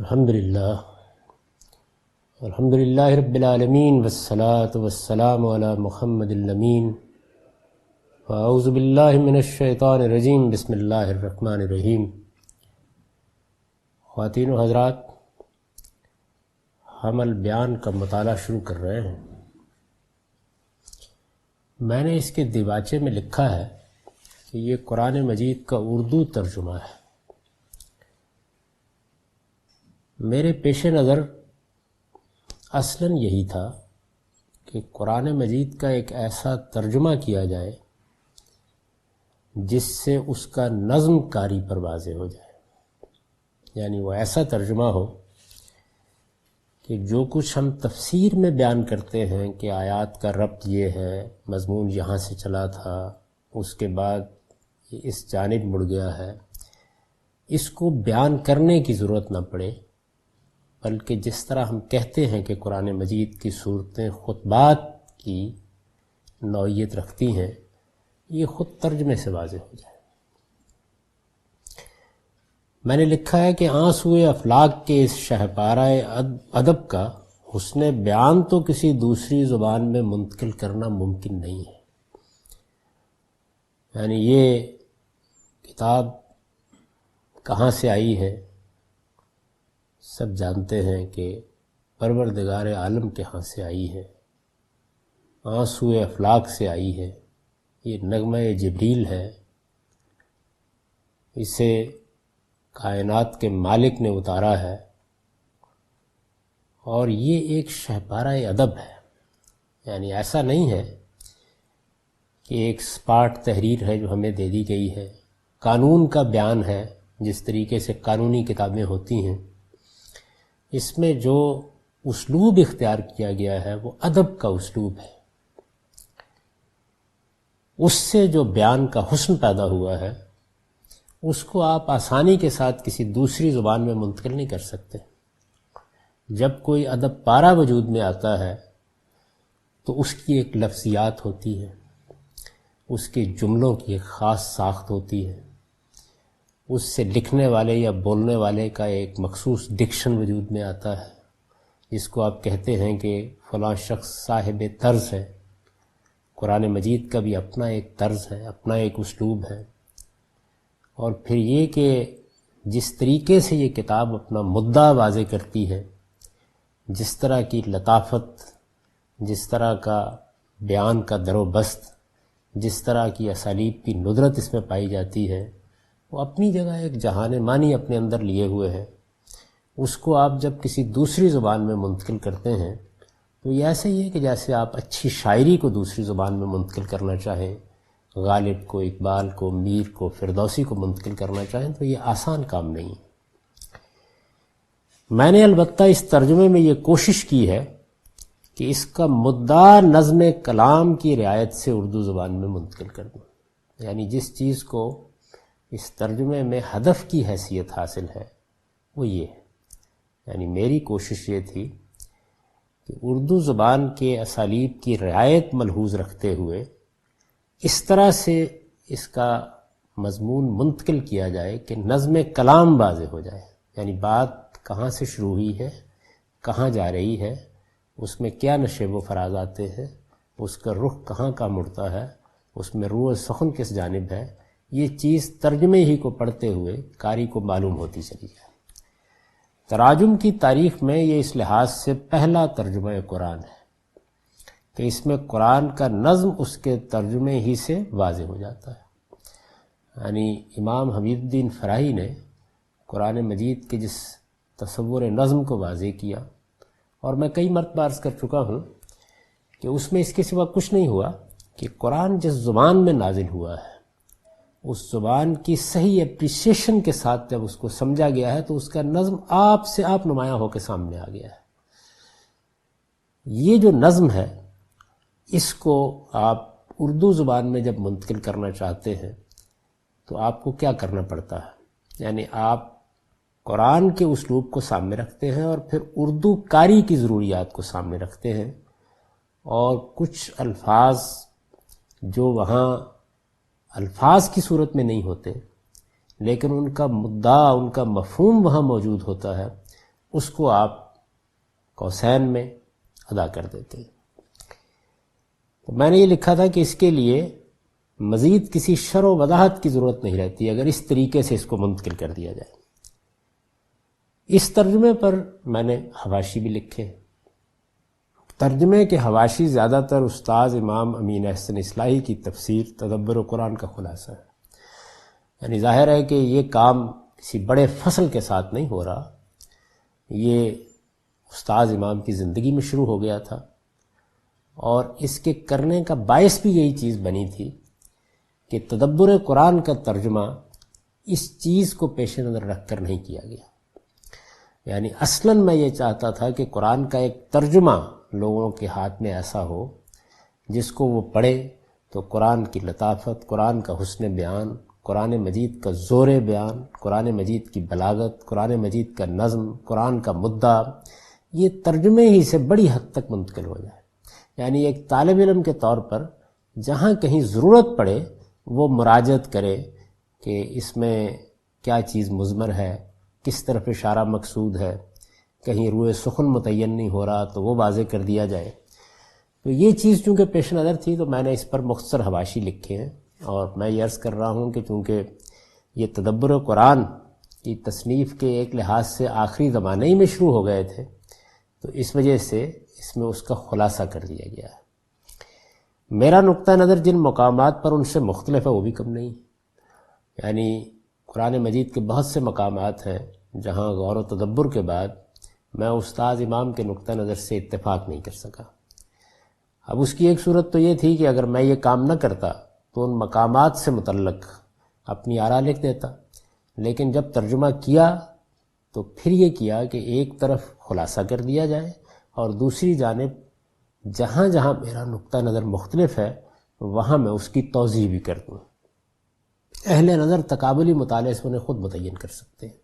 الحمدللہ رب العالمین والصلاة والسلام علی محمد الامین واعوذ باللہ من الشیطان الرجیم بسم اللہ الرحمن الرحیم۔ خواتین و حضرات، ہم البیان کا مطالعہ شروع کر رہے ہیں۔ میں نے اس کے دیباچے میں لکھا ہے کہ یہ قرآن مجید کا اردو ترجمہ ہے۔ میرے پیش نظر اصلاً یہی تھا کہ قرآن مجید کا ایک ایسا ترجمہ کیا جائے جس سے اس کا نظم کاری پر واضح ہو جائے، یعنی وہ ایسا ترجمہ ہو کہ جو کچھ ہم تفسیر میں بیان کرتے ہیں کہ آیات کا ربط یہ ہے، مضمون یہاں سے چلا تھا، اس کے بعد یہ اس جانب مڑ گیا ہے، اس کو بیان کرنے کی ضرورت نہ پڑے، بلکہ جس طرح ہم کہتے ہیں کہ قرآن مجید کی صورتیں خطبات کی نوعیت رکھتی ہیں، یہ خود ترجمے سے واضح ہو جائے۔ میں نے لکھا ہے کہ آنسوئے افلاک کے اس شہپارۂ ادب کا حسن بیان تو کسی دوسری زبان میں منتقل کرنا ممکن نہیں ہے۔ یعنی یہ کتاب کہاں سے آئی ہے؟ سب جانتے ہیں کہ پروردگار عالم کے ہاں سے آئی ہے، آنسوئے افلاک سے آئی ہے، یہ نغمہ جبریل ہے، اسے کائنات کے مالک نے اتارا ہے، اور یہ ایک شہپارہ ادب ہے۔ یعنی ایسا نہیں ہے کہ ایک سپاٹ تحریر ہے جو ہمیں دے دی گئی ہے، قانون کا بیان ہے جس طریقے سے قانونی کتابیں ہوتی ہیں۔ اس میں جو اسلوب اختیار کیا گیا ہے وہ ادب کا اسلوب ہے، اس سے جو بیان کا حسن پیدا ہوا ہے اس کو آپ آسانی کے ساتھ کسی دوسری زبان میں منتقل نہیں کر سکتے۔ جب کوئی ادب پارہ وجود میں آتا ہے تو اس کی ایک لفظیات ہوتی ہے، اس کے جملوں کی ایک خاص ساخت ہوتی ہے، اس سے لکھنے والے یا بولنے والے کا ایک مخصوص ڈکشن وجود میں آتا ہے، جس کو آپ کہتے ہیں کہ فلاں شخص صاحب طرز ہے۔ قرآن مجید کا بھی اپنا ایک طرز ہے، اپنا ایک اسلوب ہے۔ اور پھر یہ کہ جس طریقے سے یہ کتاب اپنا مدعا واضح کرتی ہے، جس طرح کی لطافت، جس طرح کا بیان کا در و بست، جس طرح کی اسالیب کی ندرت اس میں پائی جاتی ہے، وہ اپنی جگہ ایک جہان مانی اپنے اندر لیے ہوئے ہے۔ اس کو آپ جب کسی دوسری زبان میں منتقل کرتے ہیں تو یہ ایسے ہی ہے کہ جیسے آپ اچھی شاعری کو دوسری زبان میں منتقل کرنا چاہیں، غالب کو، اقبال کو، میر کو، فردوسی کو منتقل کرنا چاہیں، تو یہ آسان کام نہیں ہے۔ میں نے البتہ اس ترجمے میں یہ کوشش کی ہے کہ اس کا مدعا نظم کلام کی رعایت سے اردو زبان میں منتقل کر دوں۔ یعنی جس چیز کو اس ترجمے میں ہدف کی حیثیت حاصل ہے وہ یہ ہے۔ یعنی میری کوشش یہ تھی کہ اردو زبان کے اسالیب کی رعایت ملحوظ رکھتے ہوئے اس طرح سے اس کا مضمون منتقل کیا جائے کہ نظم کلام واضح ہو جائے۔ یعنی بات کہاں سے شروع ہوئی ہے، کہاں جا رہی ہے، اس میں کیا نشیب و فراز آتے ہیں، اس کا رخ کہاں کا مڑتا ہے، اس میں روح سخن کس جانب ہے، یہ چیز ترجمے ہی کو پڑھتے ہوئے قاری کو معلوم ہوتی چلی جائے۔ تراجم کی تاریخ میں یہ اس لحاظ سے پہلا ترجمہ قرآن ہے کہ اس میں قرآن کا نظم اس کے ترجمے ہی سے واضح ہو جاتا ہے۔ یعنی امام حمید الدین فراہی نے قرآن مجید کے جس تصور نظم کو واضح کیا، اور میں کئی مرتبہ عرض کر چکا ہوں کہ اس میں اس کے سوا کچھ نہیں ہوا کہ قرآن جس زبان میں نازل ہوا ہے اس زبان کی صحیح اپریسیشن کے ساتھ جب اس کو سمجھا گیا ہے تو اس کا نظم آپ سے آپ نمایاں ہو کے سامنے آ گیا ہے۔ یہ جو نظم ہے اس کو آپ اردو زبان میں جب منتقل کرنا چاہتے ہیں تو آپ کو کیا کرنا پڑتا ہے؟ یعنی آپ قرآن کے اسلوب کو سامنے رکھتے ہیں اور پھر اردو کاری کی ضروریات کو سامنے رکھتے ہیں، اور کچھ الفاظ جو وہاں الفاظ کی صورت میں نہیں ہوتے لیکن ان کا مدعا، ان کا مفہوم وہاں موجود ہوتا ہے، اس کو آپ قوسین میں ادا کر دیتے ہیں۔ تو میں نے یہ لکھا تھا کہ اس کے لیے مزید کسی شرح و وضاحت کی ضرورت نہیں رہتی اگر اس طریقے سے اس کو منتقل کر دیا جائے۔ اس ترجمے پر میں نے حواشی بھی لکھے۔ ترجمے کے حواشی زیادہ تر استاذ امام امین احسن اصلاحی کی تفسیر تدبر قرآن کا خلاصہ ہے۔ یعنی ظاہر ہے کہ یہ کام کسی بڑے فصل کے ساتھ نہیں ہو رہا، یہ استاذ امام کی زندگی میں شروع ہو گیا تھا، اور اس کے کرنے کا باعث بھی یہی چیز بنی تھی کہ تدبر قرآن کا ترجمہ اس چیز کو پیش نظر رکھ کر نہیں کیا گیا۔ یعنی اصلاً میں یہ چاہتا تھا کہ قرآن کا ایک ترجمہ لوگوں کے ہاتھ میں ایسا ہو جس کو وہ پڑھے تو قرآن کی لطافت، قرآن کا حسن بیان، قرآن مجید کا زور بیان، قرآن مجید کی بلاغت، قرآن مجید کا نظم، قرآن کا مدعا، یہ ترجمے ہی سے بڑی حد تک منتقل ہو جائے۔ یعنی ایک طالب علم کے طور پر جہاں کہیں ضرورت پڑے وہ مراجعت کرے کہ اس میں کیا چیز مضمر ہے، کس طرف اشارہ مقصود ہے، کہیں روئے سخن متعین نہیں ہو رہا تو وہ واضح کر دیا جائے۔ تو یہ چیز چونکہ پیش نظر تھی تو میں نے اس پر مختصر حواشی لکھے ہیں، اور میں یہ عرض کر رہا ہوں کہ چونکہ یہ تدبر قرآن کی تصنیف کے ایک لحاظ سے آخری زمانے ہی میں شروع ہو گئے تھے تو اس وجہ سے اس میں اس کا خلاصہ کر دیا گیا ہے۔ میرا نقطہ نظر جن مقامات پر ان سے مختلف ہے وہ بھی کم نہیں، یعنی قرآن مجید کے بہت سے مقامات ہیں جہاں غور و تدبر کے بعد میں استاذ امام کے نقطہ نظر سے اتفاق نہیں کر سکا۔ اب اس کی ایک صورت تو یہ تھی کہ اگر میں یہ کام نہ کرتا تو ان مقامات سے متعلق اپنی آراء لکھ دیتا، لیکن جب ترجمہ کیا تو پھر یہ کیا کہ ایک طرف خلاصہ کر دیا جائے اور دوسری جانب جہاں جہاں میرا نقطہ نظر مختلف ہے وہاں میں اس کی توضیح بھی کر دوں۔ اہل نظر تقابلی مطالعے سے انہیں خود متعین کر سکتے ہیں۔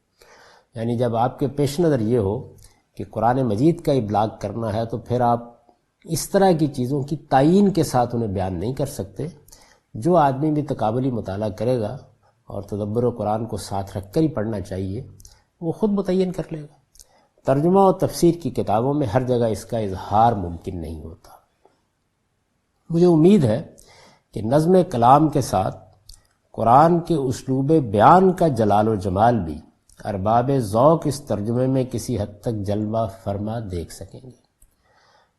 یعنی جب آپ کے پیش نظر یہ ہو کہ قرآن مجید کا ابلاغ کرنا ہے تو پھر آپ اس طرح کی چیزوں کی تعیین کے ساتھ انہیں بیان نہیں کر سکتے۔ جو آدمی بھی تقابلی مطالعہ کرے گا اور تدبر و قرآن کو ساتھ رکھ کر ہی پڑھنا چاہیے وہ خود متعین کر لے گا۔ ترجمہ و تفسیر کی کتابوں میں ہر جگہ اس کا اظہار ممکن نہیں ہوتا۔ مجھے امید ہے کہ نظم کلام کے ساتھ قرآن کے اسلوب بیان کا جلال و جمال بھی ارباب ذوق اس ترجمے میں کسی حد تک جلوہ فرما دیکھ سکیں گے۔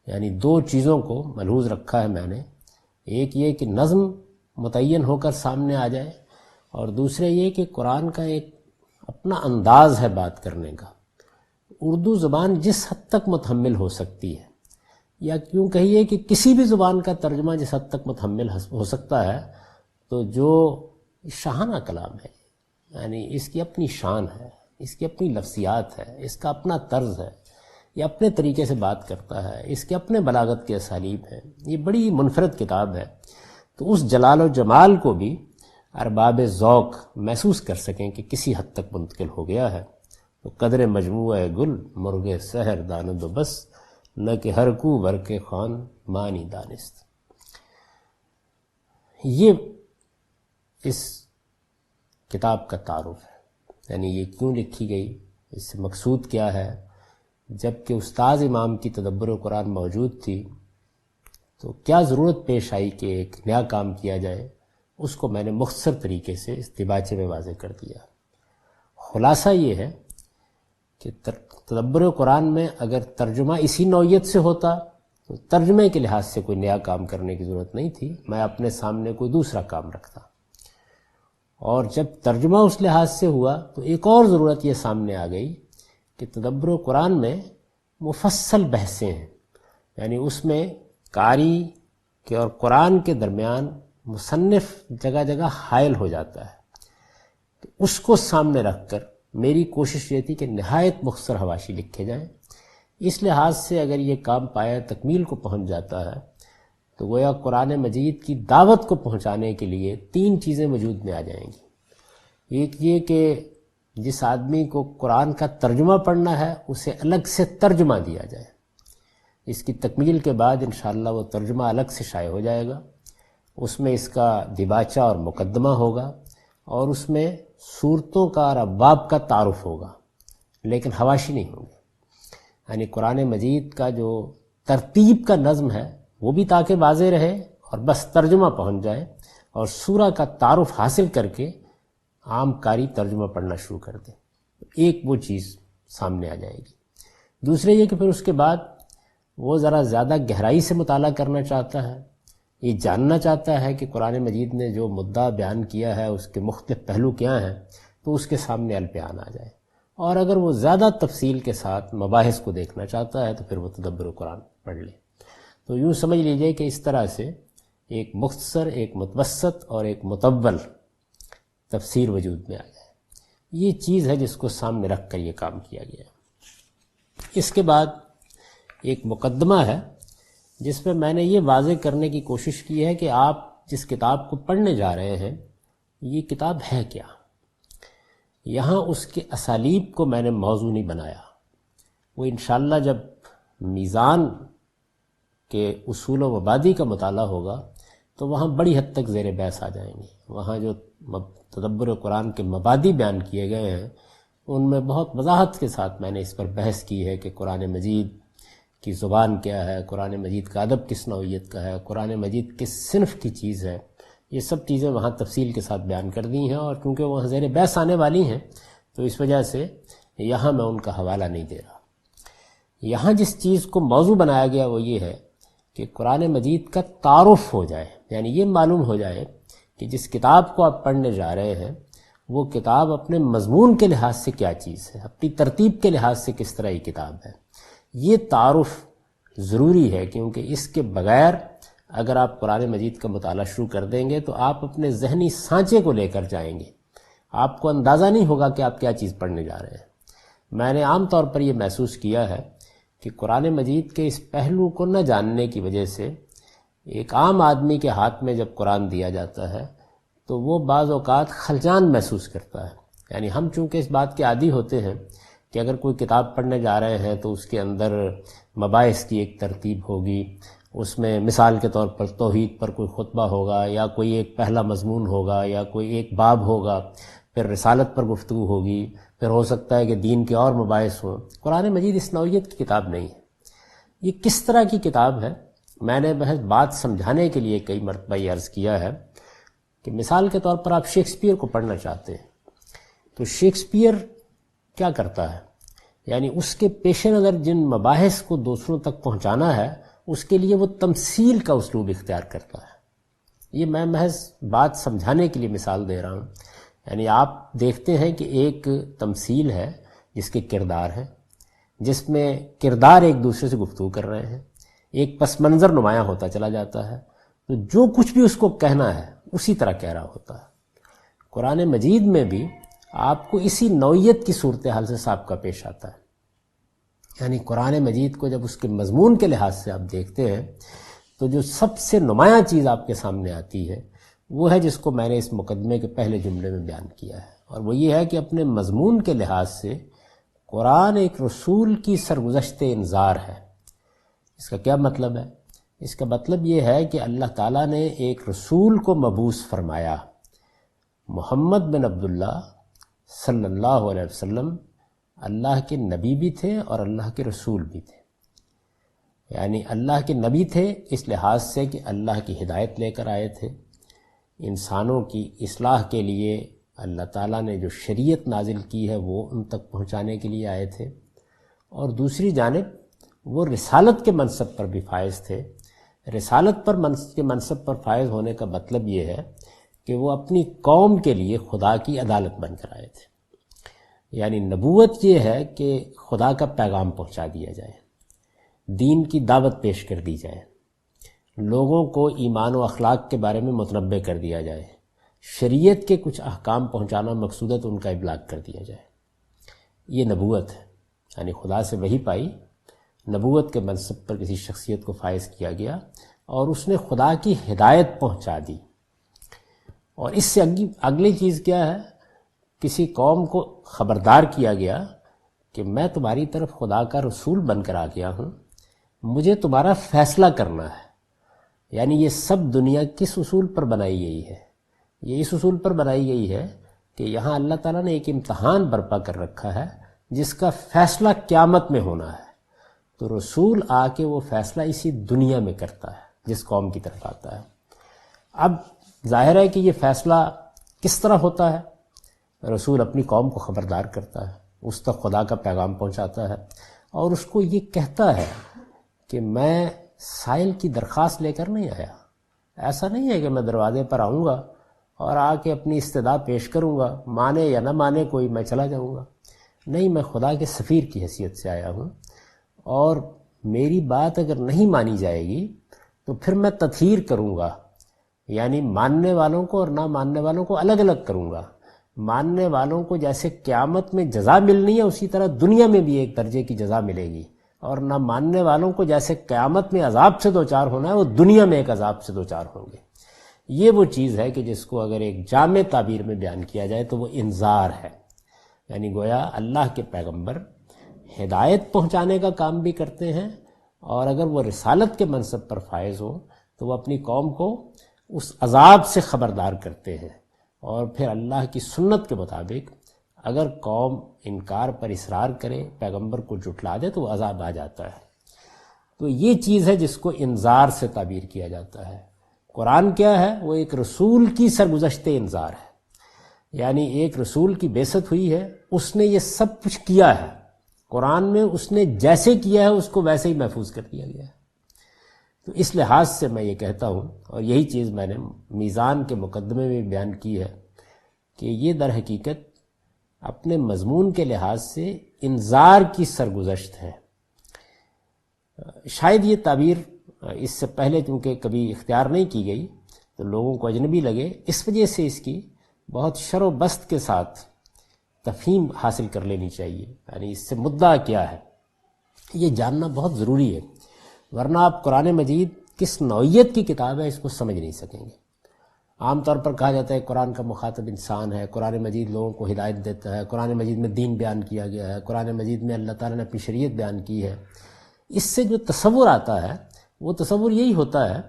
یعنی دو چیزوں کو ملحوظ رکھا ہے میں نے، ایک یہ کہ نظم متعین ہو کر سامنے آ جائے، اور دوسرے یہ کہ قرآن کا ایک اپنا انداز ہے بات کرنے کا۔ اردو زبان جس حد تک متحمل ہو سکتی ہے، یا کیوں کہیے کہ کسی بھی زبان کا ترجمہ جس حد تک متحمل ہو سکتا ہے، تو جو شاہانہ کلام ہے، یعنی اس کی اپنی شان ہے، اس کی اپنی لفظیات ہے، اس کا اپنا طرز ہے، یہ اپنے طریقے سے بات کرتا ہے، اس کے اپنے بلاغت کے اسالیب ہیں، یہ بڑی منفرد کتاب ہے۔ تو اس جلال و جمال کو بھی ارباب ذوق محسوس کر سکیں کہ کسی حد تک منتقل ہو گیا ہے۔ تو قدر مجموعہ گل مرغ سحر داند و بس، نہ کہ ہر کو ورق خوان مانی دانست۔ یہ اس کتاب کا تعارف ہے، یعنی یہ کیوں لکھی گئی، اس سے مقصود کیا ہے۔ جب کہ استاذ امام کی تدبر قرآن موجود تھی تو کیا ضرورت پیش آئی کہ ایک نیا کام کیا جائے، اس کو میں نے مختصر طریقے سے اس دیباچے میں واضح کر دیا۔ خلاصہ یہ ہے کہ تدبر قرآن میں اگر ترجمہ اسی نوعیت سے ہوتا تو ترجمے کے لحاظ سے کوئی نیا کام کرنے کی ضرورت نہیں تھی، میں اپنے سامنے کوئی دوسرا کام رکھتا۔ اور جب ترجمہ اس لحاظ سے ہوا تو ایک اور ضرورت یہ سامنے آ گئی کہ تدبر قرآن میں مفصل بحثیں ہیں، یعنی اس میں قاری کے اور قرآن کے درمیان مصنف جگہ جگہ حائل ہو جاتا ہے۔ تو اس کو سامنے رکھ کر میری کوشش یہ تھی کہ نہایت مختصر حواشی لکھے جائیں۔ اس لحاظ سے اگر یہ کام پایہ تکمیل کو پہنچ جاتا ہے تو گویا قرآن مجید کی دعوت کو پہنچانے کے لیے تین چیزیں وجود میں آ جائیں گی۔ ایک یہ کہ جس آدمی کو قرآن کا ترجمہ پڑھنا ہے اسے الگ سے ترجمہ دیا جائے، اس کی تکمیل کے بعد انشاءاللہ وہ ترجمہ الگ سے شائع ہو جائے گا، اس میں اس کا دیباچہ اور مقدمہ ہوگا، اور اس میں صورتوں کا اور ابواب کا تعارف ہوگا، لیکن حواشی نہیں ہوگی۔ یعنی قرآن مجید کا جو ترتیب کا نظم ہے وہ بھی تاکہ واضح رہے اور بس ترجمہ پہنچ جائے، اور سورہ کا تعارف حاصل کر کے عام قاری ترجمہ پڑھنا شروع کر دے. ایک وہ چیز سامنے آ جائے گی. دوسرے یہ کہ پھر اس کے بعد وہ ذرا زیادہ گہرائی سے مطالعہ کرنا چاہتا ہے، یہ جاننا چاہتا ہے کہ قرآن مجید نے جو مدعا بیان کیا ہے اس کے مختلف پہلو کیا ہیں، تو اس کے سامنے البیان آ جائے. اور اگر وہ زیادہ تفصیل کے ساتھ مباحث کو دیکھنا چاہتا ہے تو پھر وہ تدبر قرآن پڑھ لے. تو یوں سمجھ لیجئے کہ اس طرح سے ایک مختصر، ایک متوسط اور ایک مطول تفسیر وجود میں آ جائے. یہ چیز ہے جس کو سامنے رکھ کر یہ کام کیا گیا. اس کے بعد ایک مقدمہ ہے جس میں میں نے یہ واضح کرنے کی کوشش کی ہے کہ آپ جس کتاب کو پڑھنے جا رہے ہیں یہ کتاب ہے کیا. یہاں اس کے اسالیب کو میں نے موضوع نہیں بنایا، وہ انشاءاللہ جب میزان کے اصول و مبادی کا مطالعہ ہوگا تو وہاں بڑی حد تک زیر بحث آ جائیں گے. وہاں جو تدبر قرآن کے مبادی بیان کیے گئے ہیں ان میں بہت وضاحت کے ساتھ میں نے اس پر بحث کی ہے کہ قرآن مجید کی زبان کیا ہے، قرآن مجید کا ادب کس نوعیت کا ہے، قرآن مجید کس صنف کی چیز ہے. یہ سب چیزیں وہاں تفصیل کے ساتھ بیان کر دی ہیں، اور کیونکہ وہ زیر بحث آنے والی ہیں تو اس وجہ سے یہاں میں ان کا حوالہ نہیں دے رہا. یہاں جس چیز کو موضوع بنایا گیا وہ یہ ہے کہ قرآن مجید کا تعارف ہو جائے، یعنی یہ معلوم ہو جائے کہ جس کتاب کو آپ پڑھنے جا رہے ہیں وہ کتاب اپنے مضمون کے لحاظ سے کیا چیز ہے، اپنی ترتیب کے لحاظ سے کس طرح یہ کتاب ہے. یہ تعارف ضروری ہے، کیونکہ اس کے بغیر اگر آپ قرآن مجید کا مطالعہ شروع کر دیں گے تو آپ اپنے ذہنی سانچے کو لے کر جائیں گے، آپ کو اندازہ نہیں ہوگا کہ آپ کیا چیز پڑھنے جا رہے ہیں. میں نے عام طور پر یہ محسوس کیا ہے کہ قرآن مجید کے اس پہلو کو نہ جاننے کی وجہ سے ایک عام آدمی کے ہاتھ میں جب قرآن دیا جاتا ہے تو وہ بعض اوقات خلجان محسوس کرتا ہے. یعنی ہم چونکہ اس بات کے عادی ہوتے ہیں کہ اگر کوئی کتاب پڑھنے جا رہے ہیں تو اس کے اندر مباحث کی ایک ترتیب ہوگی، اس میں مثال کے طور پر توحید پر کوئی خطبہ ہوگا، یا کوئی ایک پہلا مضمون ہوگا، یا کوئی ایک باب ہوگا، پھر رسالت پر گفتگو ہوگی، پھر ہو سکتا ہے کہ دین کے اور مباحث ہوں. قرآن مجید اس نوعیت کی کتاب نہیں ہے. یہ کس طرح کی کتاب ہے؟ میں نے بحث بات سمجھانے کے لیے کئی مرتبہ یہ عرض کیا ہے کہ مثال کے طور پر آپ شیکسپیئر کو پڑھنا چاہتے ہیں تو شیکسپیئر کیا کرتا ہے، یعنی اس کے پیش نظر جن مباحث کو دوسروں تک پہنچانا ہے اس کے لیے وہ تمثیل کا اسلوب اختیار کرتا ہے. یہ میں محض بات سمجھانے کے لیے مثال دے رہا ہوں. یعنی آپ دیکھتے ہیں کہ ایک تمثیل ہے جس کے کردار ہیں، جس میں کردار ایک دوسرے سے گفتگو کر رہے ہیں، ایک پس منظر نمایاں ہوتا چلا جاتا ہے، تو جو کچھ بھی اس کو کہنا ہے اسی طرح کہہ رہا ہوتا ہے. قرآن مجید میں بھی آپ کو اسی نوعیت کی صورتحال سے سابقہ پیش آتا ہے. یعنی قرآن مجید کو جب اس کے مضمون کے لحاظ سے آپ دیکھتے ہیں تو جو سب سے نمایاں چیز آپ کے سامنے آتی ہے وہ ہے جس کو میں نے اس مقدمے کے پہلے جملے میں بیان کیا ہے، اور وہ یہ ہے کہ اپنے مضمون کے لحاظ سے قرآن ایک رسول کی سرگزشت انذار ہے. اس کا کیا مطلب ہے؟ اس کا مطلب یہ ہے کہ اللہ تعالیٰ نے ایک رسول کو مبعوث فرمایا. محمد بن عبداللہ صلی اللہ علیہ وسلم اللہ کے نبی بھی تھے اور اللہ کے رسول بھی تھے. یعنی اللہ کے نبی تھے اس لحاظ سے کہ اللہ کی ہدایت لے کر آئے تھے، انسانوں کی اصلاح کے لیے اللہ تعالیٰ نے جو شریعت نازل کی ہے وہ ان تک پہنچانے کے لیے آئے تھے، اور دوسری جانب وہ رسالت کے منصب پر بھی فائز تھے. رسالت کے منصب پر فائز ہونے کا مطلب یہ ہے کہ وہ اپنی قوم کے لیے خدا کی عدالت بن کر آئے تھے. یعنی نبوت یہ ہے کہ خدا کا پیغام پہنچا دیا جائے، دین کی دعوت پیش کر دی جائے، لوگوں کو ایمان و اخلاق کے بارے میں متنبع کر دیا جائے، شریعت کے کچھ احکام پہنچانا مقصودت ان کا ابلاغ کر دیا جائے. یہ نبوت ہے. یعنی خدا سے وحی پائی، نبوت کے منصب پر کسی شخصیت کو فائز کیا گیا اور اس نے خدا کی ہدایت پہنچا دی. اور اس سے اگلی چیز کیا ہے؟ کسی قوم کو خبردار کیا گیا کہ میں تمہاری طرف خدا کا رسول بن کر آ گیا ہوں، مجھے تمہارا فیصلہ کرنا ہے. یعنی یہ سب دنیا کس اصول پر بنائی گئی ہے؟ یہ اس اصول پر بنائی گئی ہے کہ یہاں اللہ تعالیٰ نے ایک امتحان برپا کر رکھا ہے جس کا فیصلہ قیامت میں ہونا ہے. تو رسول آ کے وہ فیصلہ اسی دنیا میں کرتا ہے جس قوم کی طرف آتا ہے۔ اب ظاہر ہے کہ یہ فیصلہ کس طرح ہوتا ہے؟ رسول اپنی قوم کو خبردار کرتا ہے، اس تک خدا کا پیغام پہنچاتا ہے اور اس کو یہ کہتا ہے کہ میں سائل کی درخواست لے کر نہیں آیا۔ ایسا نہیں ہے کہ میں دروازے پر آؤں گا اور آ کے اپنی استدعا پیش کروں گا، مانے یا نہ مانے کوئی، میں چلا جاؤں گا۔ نہیں، میں خدا کے سفیر کی حیثیت سے آیا ہوں، اور میری بات اگر نہیں مانی جائے گی تو پھر میں تطہیر کروں گا، یعنی ماننے والوں کو اور نہ ماننے والوں کو الگ الگ کروں گا۔ ماننے والوں کو جیسے قیامت میں جزا ملنی ہے اسی طرح دنیا میں بھی ایک درجے کی جزا ملے گی، اور نہ ماننے والوں کو جیسے قیامت میں عذاب سے دوچار ہونا ہے وہ دنیا میں ایک عذاب سے دوچار ہوں گے۔ یہ وہ چیز ہے کہ جس کو اگر ایک جامع تعبیر میں بیان کیا جائے تو وہ انذار ہے، یعنی گویا اللہ کے پیغمبر ہدایت پہنچانے کا کام بھی کرتے ہیں، اور اگر وہ رسالت کے منصب پر فائز ہوں تو وہ اپنی قوم کو اس عذاب سے خبردار کرتے ہیں، اور پھر اللہ کی سنت کے مطابق اگر قوم انکار پر اصرار کرے، پیغمبر کو جھٹلا دے تو وہ عذاب آ جاتا ہے۔ تو یہ چیز ہے جس کو انذار سے تعبیر کیا جاتا ہے۔ قرآن کیا ہے؟ وہ ایک رسول کی سرگزشت انذار ہے، یعنی ایک رسول کی بعثت ہوئی ہے، اس نے یہ سب کچھ کیا ہے، قرآن میں اس نے جیسے کیا ہے اس کو ویسے ہی محفوظ کر دیا گیا ہے۔ تو اس لحاظ سے میں یہ کہتا ہوں، اور یہی چیز میں نے میزان کے مقدمے میں بیان کی ہے، کہ یہ در حقیقت اپنے مضمون کے لحاظ سے انذار کی سرگزشت ہے۔ شاید یہ تعبیر اس سے پہلے چونکہ کبھی اختیار نہیں کی گئی تو لوگوں کو اجنبی لگے، اس وجہ سے اس کی بہت شر و بست کے ساتھ تفہیم حاصل کر لینی چاہیے، یعنی اس سے مدعا کیا ہے یہ جاننا بہت ضروری ہے، ورنہ آپ قرآن مجید کس نوعیت کی کتاب ہے اس کو سمجھ نہیں سکیں گے۔ عام طور پر کہا جاتا ہے قرآن کا مخاطب انسان ہے، قرآن مجید لوگوں کو ہدایت دیتا ہے، قرآن مجید میں دین بیان کیا گیا ہے، قرآن مجید میں اللہ تعالیٰ نے اپنی شریعت بیان کی ہے۔ اس سے جو تصور آتا ہے وہ تصور یہی ہوتا ہے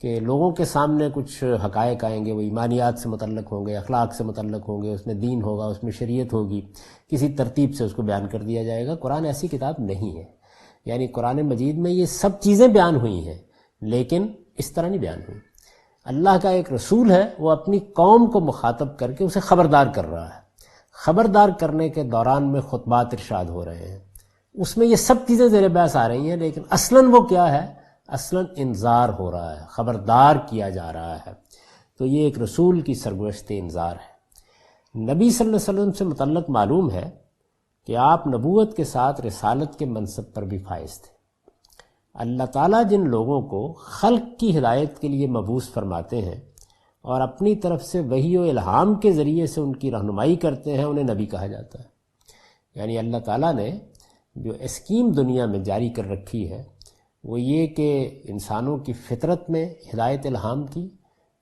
کہ لوگوں کے سامنے کچھ حقائق آئیں گے، وہ ایمانیات سے متعلق ہوں گے، اخلاق سے متعلق ہوں گے، اس میں دین ہوگا، اس میں شریعت ہوگی، کسی ترتیب سے اس کو بیان کر دیا جائے گا۔ قرآن ایسی کتاب نہیں ہے، یعنی قرآن مجید میں یہ سب چیزیں بیان ہوئی ہیں لیکن اس طرح نہیں بیان ہوئی۔ اللہ کا ایک رسول ہے، وہ اپنی قوم کو مخاطب کر کے اسے خبردار کر رہا ہے، خبردار کرنے کے دوران میں خطبات ارشاد ہو رہے ہیں، اس میں یہ سب چیزیں زیر بحث آ رہی ہیں، لیکن اصلاً وہ کیا ہے؟ اصلاً انذار ہو رہا ہے، خبردار کیا جا رہا ہے۔ تو یہ ایک رسول کی سرگزشت انذار ہے۔ نبی صلی اللہ علیہ وسلم سے متعلق معلوم ہے کہ آپ نبوت کے ساتھ رسالت کے منصب پر بھی فائز تھے۔ اللہ تعالیٰ جن لوگوں کو خلق کی ہدایت کے لیے مبعوث فرماتے ہیں اور اپنی طرف سے وحی و الہام کے ذریعے سے ان کی رہنمائی کرتے ہیں، انہیں نبی کہا جاتا ہے۔ یعنی اللہ تعالیٰ نے جو اسکیم دنیا میں جاری کر رکھی ہے وہ یہ کہ انسانوں کی فطرت میں ہدایت الہام کی،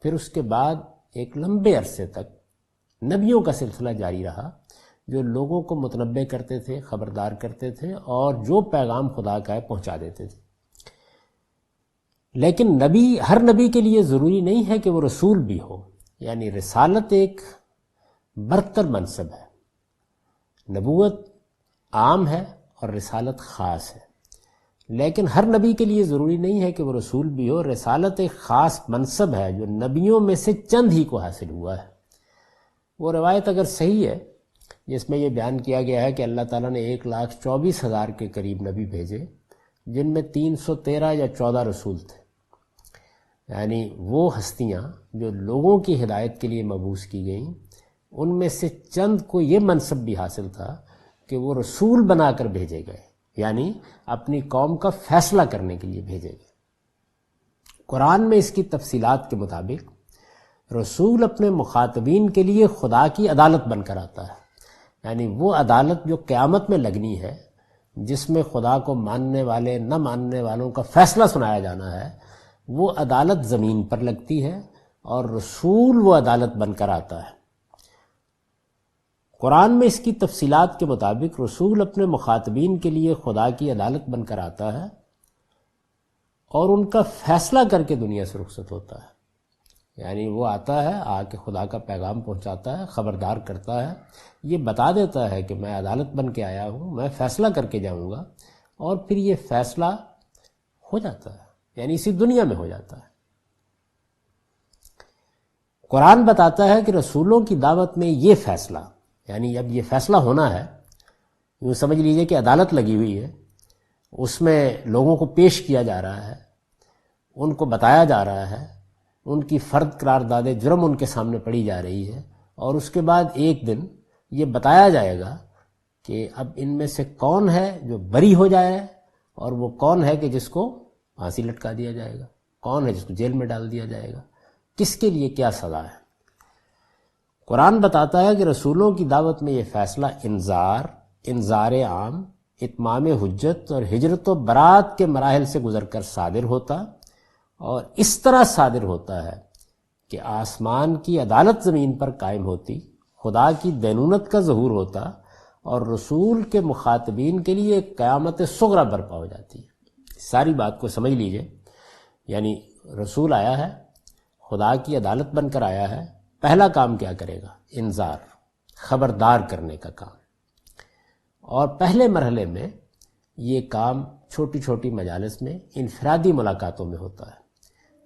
پھر اس کے بعد ایک لمبے عرصے تک نبیوں کا سلسلہ جاری رہا جو لوگوں کو متنبع کرتے تھے، خبردار کرتے تھے، اور جو پیغام خدا کا ہے پہنچا دیتے تھے۔ لیکن نبی، ہر نبی کے لیے ضروری نہیں ہے کہ وہ رسول بھی ہو، یعنی رسالت ایک برتر منصب ہے، نبوت عام ہے اور رسالت خاص ہے، لیکن ہر نبی کے لیے ضروری نہیں ہے کہ وہ رسول بھی ہو۔ رسالت ایک خاص منصب ہے جو نبیوں میں سے چند ہی کو حاصل ہوا ہے۔ وہ روایت اگر صحیح ہے جس میں یہ بیان کیا گیا ہے کہ اللہ تعالیٰ نے 1,24,000 کے قریب نبی بھیجے، جن میں 313 یا 14 رسول تھے، یعنی وہ ہستیاں جو لوگوں کی ہدایت کے لیے مبعوث کی گئیں، ان میں سے چند کو یہ منصب بھی حاصل تھا کہ وہ رسول بنا کر بھیجے گئے، یعنی اپنی قوم کا فیصلہ کرنے کے لیے بھیجے گئے۔ قرآن میں اس کی تفصیلات کے مطابق رسول اپنے مخاطبین کے لیے خدا کی عدالت بن کر آتا ہے، یعنی وہ عدالت جو قیامت میں لگنی ہے، جس میں خدا کو ماننے والے نہ ماننے والوں کا فیصلہ سنایا جانا ہے، وہ عدالت زمین پر لگتی ہے اور رسول وہ عدالت بن کر آتا ہے۔ قرآن میں اس کی تفصیلات کے مطابق رسول اپنے مخاطبین کے لیے خدا کی عدالت بن کر آتا ہے اور ان کا فیصلہ کر کے دنیا سے رخصت ہوتا ہے، یعنی وہ آتا ہے، آ کے خدا کا پیغام پہنچاتا ہے، خبردار کرتا ہے، یہ بتا دیتا ہے کہ میں عدالت بن کے آیا ہوں، میں فیصلہ کر کے جاؤں گا، اور پھر یہ فیصلہ ہو جاتا ہے، یعنی اسی دنیا میں ہو جاتا ہے۔ قرآن بتاتا ہے کہ رسولوں کی دعوت میں یہ فیصلہ، یعنی اب یہ فیصلہ ہونا ہے، یوں سمجھ لیجئے کہ عدالت لگی ہوئی ہے، اس میں لوگوں کو پیش کیا جا رہا ہے، ان کو بتایا جا رہا ہے، ان کی فرد قرارداد جرم ان کے سامنے پڑی جا رہی ہے، اور اس کے بعد ایک دن یہ بتایا جائے گا کہ اب ان میں سے کون ہے جو بری ہو جائے اور وہ کون ہے کہ جس کو پھانسی لٹکا دیا جائے گا، کون ہے جس کو جیل میں ڈال دیا جائے گا، کس کے لیے کیا سزا ہے۔ قرآن بتاتا ہے کہ رسولوں کی دعوت میں یہ فیصلہ انذار عام، اتمام حجت اور ہجرت و برات کے مراحل سے گزر کر صادر ہوتا، اور اس طرح صادر ہوتا ہے کہ آسمان کی عدالت زمین پر قائم ہوتی، خدا کی دینونت کا ظہور ہوتا، اور رسول کے مخاطبین کے لیے ایک قیامت صغریٰ برپا ہو جاتی ہے۔ ساری بات کو سمجھ لیجئے، یعنی رسول آیا ہے، خدا کی عدالت بن کر آیا ہے، پہلا کام کیا کرے گا؟ انذار، خبردار کرنے کا کام، اور پہلے مرحلے میں یہ کام چھوٹی چھوٹی مجالس میں انفرادی ملاقاتوں میں ہوتا ہے۔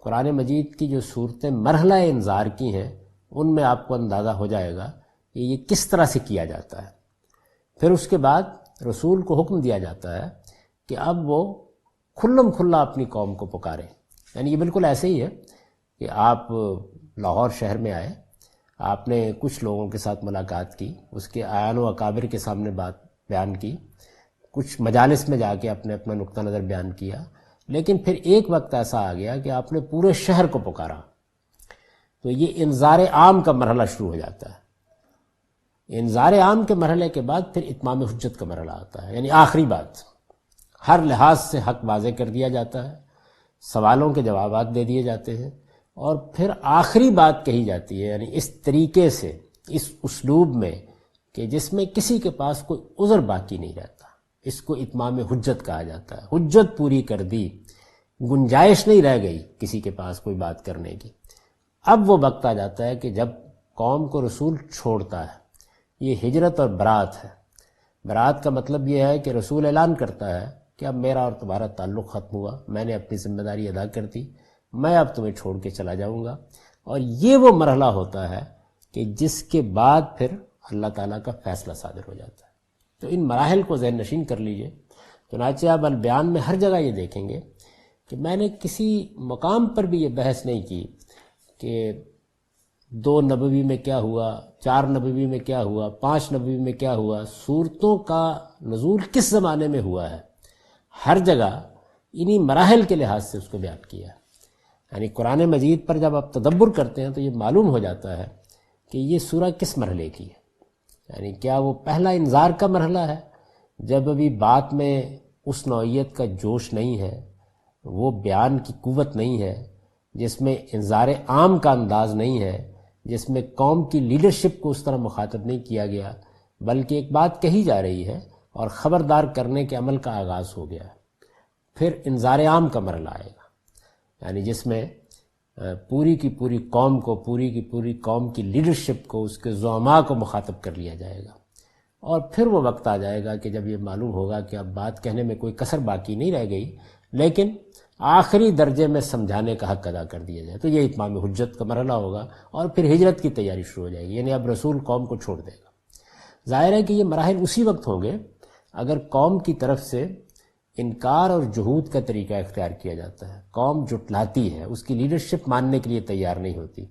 قرآن مجید کی جو صورتیں مرحلہ انذار کی ہیں ان میں آپ کو اندازہ ہو جائے گا کہ یہ کس طرح سے کیا جاتا ہے۔ پھر اس کے بعد رسول کو حکم دیا جاتا ہے کہ اب وہ کھلم کھلا اپنی قوم کو پکاریں، یعنی یہ بالکل ایسے ہی ہے کہ آپ لاہور شہر میں آئے، آپ نے کچھ لوگوں کے ساتھ ملاقات کی، اس کے اعیان و اکابر کے سامنے بات بیان کی، کچھ مجالس میں جا کے اپنا نقطہ نظر بیان کیا، لیکن پھر ایک وقت ایسا آ گیا کہ آپ نے پورے شہر کو پکارا، تو یہ انذار عام کا مرحلہ شروع ہو جاتا ہے۔ انذار عام کے مرحلے کے بعد پھر اتمام حجت کا مرحلہ آتا ہے، یعنی آخری بات، ہر لحاظ سے حق واضح کر دیا جاتا ہے، سوالوں کے جوابات دے دیے جاتے ہیں، اور پھر آخری بات کہی جاتی ہے، یعنی اس طریقے سے، اس اسلوب میں کہ جس میں کسی کے پاس کوئی عذر باقی نہیں رہتا، اس کو اتمام حجت کہا جاتا ہے۔ حجت پوری کر دی، گنجائش نہیں رہ گئی کسی کے پاس کوئی بات کرنے کی۔ اب وہ وقت آ جاتا ہے کہ جب قوم کو رسول چھوڑتا ہے، یہ ہجرت اور برات ہے۔ برات کا مطلب یہ ہے کہ رسول اعلان کرتا ہے کہ اب میرا اور تمہارا تعلق ختم ہوا، میں نے اپنی ذمہ داری ادا کر دی، میں اب تمہیں چھوڑ کے چلا جاؤں گا۔ اور یہ وہ مرحلہ ہوتا ہے کہ جس کے بعد پھر اللہ تعالیٰ کا فیصلہ صادر ہو جاتا ہے۔ تو ان مراحل کو ذہن نشین کر لیجئے۔ چنانچہ اب البیان میں ہر جگہ یہ دیکھیں گے کہ میں نے کسی مقام پر بھی یہ بحث نہیں کی کہ 2 نبوی میں کیا ہوا، 4 نبوی میں کیا ہوا، 5 نبوی میں کیا ہوا، صورتوں کا نزول کس زمانے میں ہوا ہے۔ ہر جگہ انہی مراحل کے لحاظ سے اس کو بیان کیا ہے۔ یعنی قرآن مجید پر جب آپ تدبر کرتے ہیں تو یہ معلوم ہو جاتا ہے کہ یہ سورہ کس مرحلے کی ہے۔ یعنی کیا وہ پہلا انذار کا مرحلہ ہے، جب ابھی بات میں اس نوعیت کا جوش نہیں ہے، وہ بیان کی قوت نہیں ہے، جس میں انذار عام کا انداز نہیں ہے، جس میں قوم کی لیڈرشپ کو اس طرح مخاطب نہیں کیا گیا، بلکہ ایک بات کہی جا رہی ہے اور خبردار کرنے کے عمل کا آغاز ہو گیا ہے۔ پھر انذار عام کا مرحلہ آئے گا، یعنی جس میں پوری کی پوری قوم کو، پوری کی پوری قوم کی لیڈرشپ کو، اس کے زعماء کو مخاطب کر لیا جائے گا۔ اور پھر وہ وقت آ جائے گا کہ جب یہ معلوم ہوگا کہ اب بات کہنے میں کوئی کسر باقی نہیں رہ گئی، لیکن آخری درجے میں سمجھانے کا حق ادا کر دیا جائے، تو یہ اتمام حجت کا مرحلہ ہوگا، اور پھر ہجرت کی تیاری شروع ہو جائے گی، یعنی اب رسول قوم کو چھوڑ دے گا۔ ظاہر ہے کہ یہ مراحل اسی وقت ہوں گے اگر قوم کی طرف سے انکار اور جہود کا طریقہ اختیار کیا جاتا ہے، قوم جٹلاتی ہے، اس کی لیڈرشپ ماننے کے لیے تیار نہیں ہوتی۔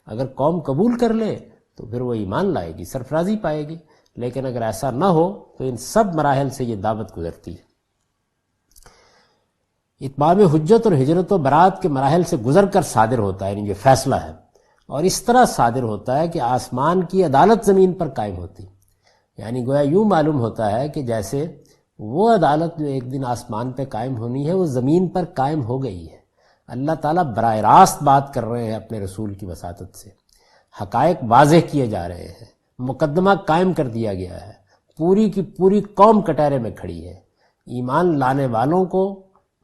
اگر قوم قبول کر لے تو پھر وہ ایمان لائے گی، سرفرازی پائے گی، لیکن اگر ایسا نہ ہو تو ان سب مراحل سے یہ دعوت گزرتی ہے۔ اتمام حجت اور ہجرت و برات کے مراحل سے گزر کر صادر ہوتا ہے، یعنی یہ فیصلہ ہے، اور اس طرح صادر ہوتا ہے کہ آسمان کی عدالت زمین پر قائم ہوتی، یعنی گویا یوں معلوم ہوتا ہے کہ جیسے وہ عدالت جو ایک دن آسمان پہ قائم ہونی ہے وہ زمین پر قائم ہو گئی ہے۔ اللہ تعالیٰ براہ راست بات کر رہے ہیں اپنے رسول کی وساطت سے، حقائق واضح کیے جا رہے ہیں، مقدمہ قائم کر دیا گیا ہے، پوری کی پوری قوم کٹہرے میں کھڑی ہے، ایمان لانے والوں کو،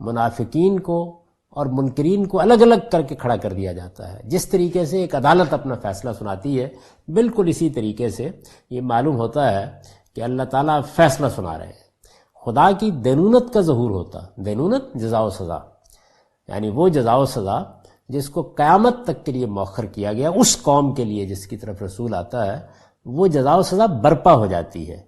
منافقین کو اور منکرین کو الگ الگ کر کے کھڑا کر دیا جاتا ہے۔ جس طریقے سے ایک عدالت اپنا فیصلہ سناتی ہے، بالکل اسی طریقے سے یہ معلوم ہوتا ہے کہ اللہ تعالیٰ فیصلہ سنا رہے ہیں۔ خدا کی دینونت کا ظہور ہوتا. دینونت جزا و سزا، یعنی وہ جزا و سزا جس کو قیامت تک کے لیے مؤخر کیا گیا اس قوم کے لیے جس کی طرف رسول آتا ہے، وہ جزا و سزا برپا ہو جاتی ہے.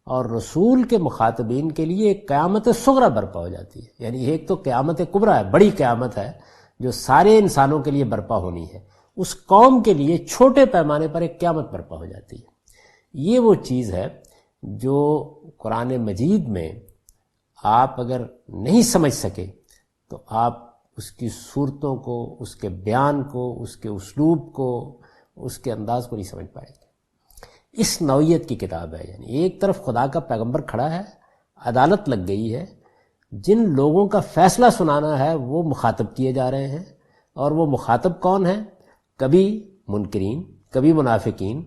اور رسول کے مخاطبین کے لیے ایک قیامت صغریٰ برپا ہو جاتی ہے. یعنی ایک تو قیامت کبریٰ ہے، بڑی قیامت ہے جو سارے انسانوں کے لیے برپا ہونی ہے، اس قوم کے لیے چھوٹے پیمانے پر ایک قیامت برپا ہو جاتی ہے. یہ وہ چیز ہے جو قرآن مجید میں آپ اگر نہیں سمجھ سکے تو آپ اس کی صورتوں کو، اس کے بیان کو، اس کے اسلوب کو، اس کے انداز کو نہیں سمجھ پائیں گے. اس نوعیت کی کتاب ہے. یعنی ایک طرف خدا کا پیغمبر کھڑا ہے، عدالت لگ گئی ہے، جن لوگوں کا فیصلہ سنانا ہے وہ مخاطب کیے جا رہے ہیں. اور وہ مخاطب کون ہیں؟ کبھی منکرین، کبھی منافقین،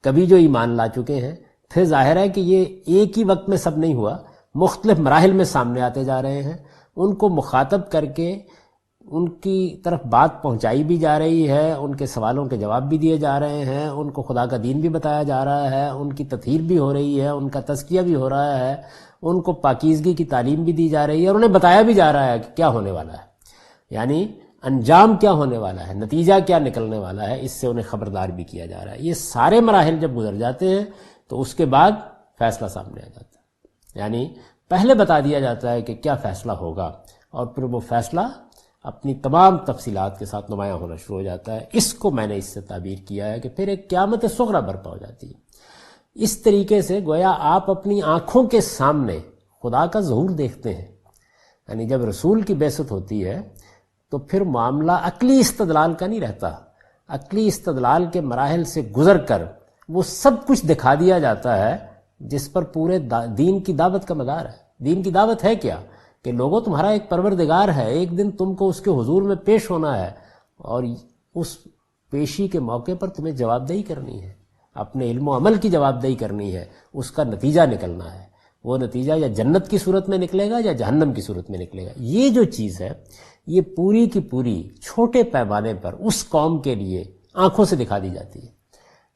کبھی جو ایمان لا چکے ہیں. پھر ظاہر ہے کہ یہ ایک ہی وقت میں سب نہیں ہوا، مختلف مراحل میں سامنے آتے جا رہے ہیں. ان کو مخاطب کر کے ان کی طرف بات پہنچائی بھی جا رہی ہے، ان کے سوالوں کے جواب بھی دیے جا رہے ہیں، ان کو خدا کا دین بھی بتایا جا رہا ہے، ان کی تطہیر بھی ہو رہی ہے، ان کا تزکیہ بھی ہو رہا ہے، ان کو پاکیزگی کی تعلیم بھی دی جا رہی ہے، اور انہیں بتایا بھی جا رہا ہے کہ کیا ہونے والا ہے، یعنی انجام کیا ہونے والا ہے، نتیجہ کیا نکلنے والا ہے، اس سے انہیں خبردار بھی کیا جا رہا ہے. یہ سارے مراحل جب گزر جاتے ہیں تو اس کے بعد فیصلہ سامنے آ جاتا ہے. یعنی پہلے بتا دیا جاتا ہے کہ کیا فیصلہ ہوگا، اور پھر وہ فیصلہ اپنی تمام تفصیلات کے ساتھ نمایاں ہونا شروع ہو جاتا ہے. اس کو میں نے اس سے تعبیر کیا ہے کہ پھر ایک قیامت صغریٰ برپا ہو جاتی ہے. اس طریقے سے گویا آپ اپنی آنکھوں کے سامنے خدا کا ظہور دیکھتے ہیں. یعنی جب رسول کی بعثت ہوتی ہے تو پھر معاملہ عقلی استدلال کا نہیں رہتا. عقلی استدلال کے مراحل سے گزر کر وہ سب کچھ دکھا دیا جاتا ہے جس پر پورے دین کی دعوت کا مدار ہے. دین کی دعوت ہے کیا؟ کہ لوگوں تمہارا ایک پروردگار ہے، ایک دن تم کو اس کے حضور میں پیش ہونا ہے، اور اس پیشی کے موقع پر تمہیں جواب دہی کرنی ہے، اپنے علم و عمل کی جواب دہی کرنی ہے، اس کا نتیجہ نکلنا ہے. وہ نتیجہ یا جنت کی صورت میں نکلے گا یا جہنم کی صورت میں نکلے گا. یہ جو چیز ہے یہ پوری کی پوری چھوٹے پیمانے پر اس قوم کے لیے آنکھوں سے دکھا دی جاتی ہے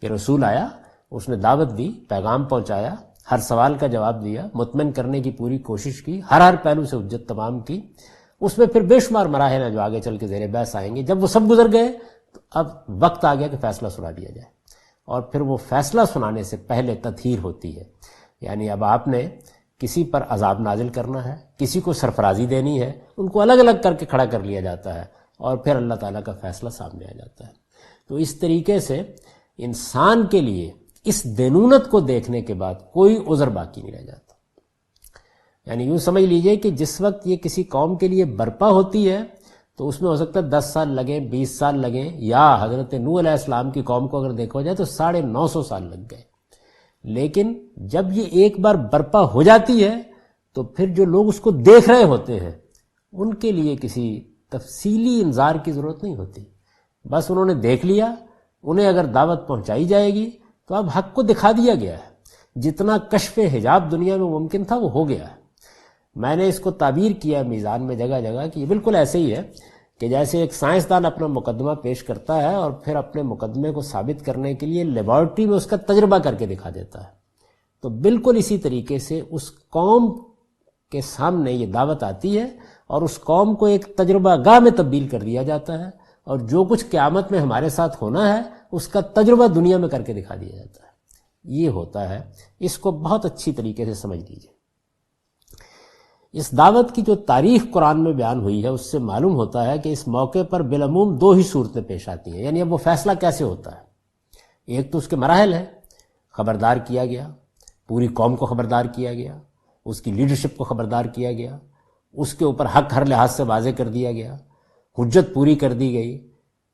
کہ رسول آیا، اس نے دعوت دی، پیغام پہنچایا، ہر سوال کا جواب دیا، مطمئن کرنے کی پوری کوشش کی، ہر پہلو سے حجت تمام کی. اس میں پھر بے شمار مراحل ہیں جو آگے چل کے زیر بحث آئیں گے. جب وہ سب گزر گئے تو اب وقت آ گیا کہ فیصلہ سنا دیا جائے. اور پھر وہ فیصلہ سنانے سے پہلے تطہیر ہوتی ہے. یعنی اب آپ نے کسی پر عذاب نازل کرنا ہے، کسی کو سرفرازی دینی ہے، ان کو الگ الگ کر کے کھڑا کر لیا جاتا ہے، اور پھر اللہ تعالیٰ کا فیصلہ سامنے آ جاتا ہے. تو اس طریقے سے انسان کے لیے اس دینونت کو دیکھنے کے بعد کوئی عذر باقی نہیں رہ جاتا. یعنی یوں سمجھ لیجئے کہ جس وقت یہ کسی قوم کے لیے برپا ہوتی ہے تو اس میں ہو سکتا ہے 10 سال لگیں، 20 سال لگیں، یا حضرت نوح علیہ السلام کی قوم کو اگر دیکھا جائے تو 950 سال لگ گئے. لیکن جب یہ ایک بار برپا ہو جاتی ہے تو پھر جو لوگ اس کو دیکھ رہے ہوتے ہیں ان کے لیے کسی تفصیلی انذار کی ضرورت نہیں ہوتی. بس انہوں نے دیکھ لیا، انہیں اگر دعوت پہنچائی جائے گی تو اب حق کو دکھا دیا گیا ہے. جتنا کشف حجاب دنیا میں ممکن تھا وہ ہو گیا ہے. میں نے اس کو تعبیر کیا میزان میں جگہ جگہ کہ یہ بالکل ایسے ہی ہے کہ جیسے ایک سائنسدان اپنا مقدمہ پیش کرتا ہے اور پھر اپنے مقدمے کو ثابت کرنے کے لیے لیبارٹری میں اس کا تجربہ کر کے دکھا دیتا ہے. تو بالکل اسی طریقے سے اس قوم کے سامنے یہ دعوت آتی ہے اور اس قوم کو ایک تجربہ گاہ میں تبدیل کر دیا جاتا ہے، اور جو کچھ قیامت میں ہمارے ساتھ ہونا ہے اس کا تجربہ دنیا میں کر کے دکھا دیا جاتا ہے. یہ ہوتا ہے. اس کو بہت اچھی طریقے سے سمجھ لیجیے. اس دعوت کی جو تاریخ قرآن میں بیان ہوئی ہے اس سے معلوم ہوتا ہے کہ اس موقع پر بالعموم 2 ہی صورتیں پیش آتی ہیں. یعنی اب وہ فیصلہ کیسے ہوتا ہے؟ ایک تو اس کے مراحل ہیں، خبردار کیا گیا، پوری قوم کو خبردار کیا گیا، اس کی لیڈرشپ کو خبردار کیا گیا، اس کے اوپر حق ہر لحاظ سے واضح کر دیا گیا، حجت پوری کر دی گئی.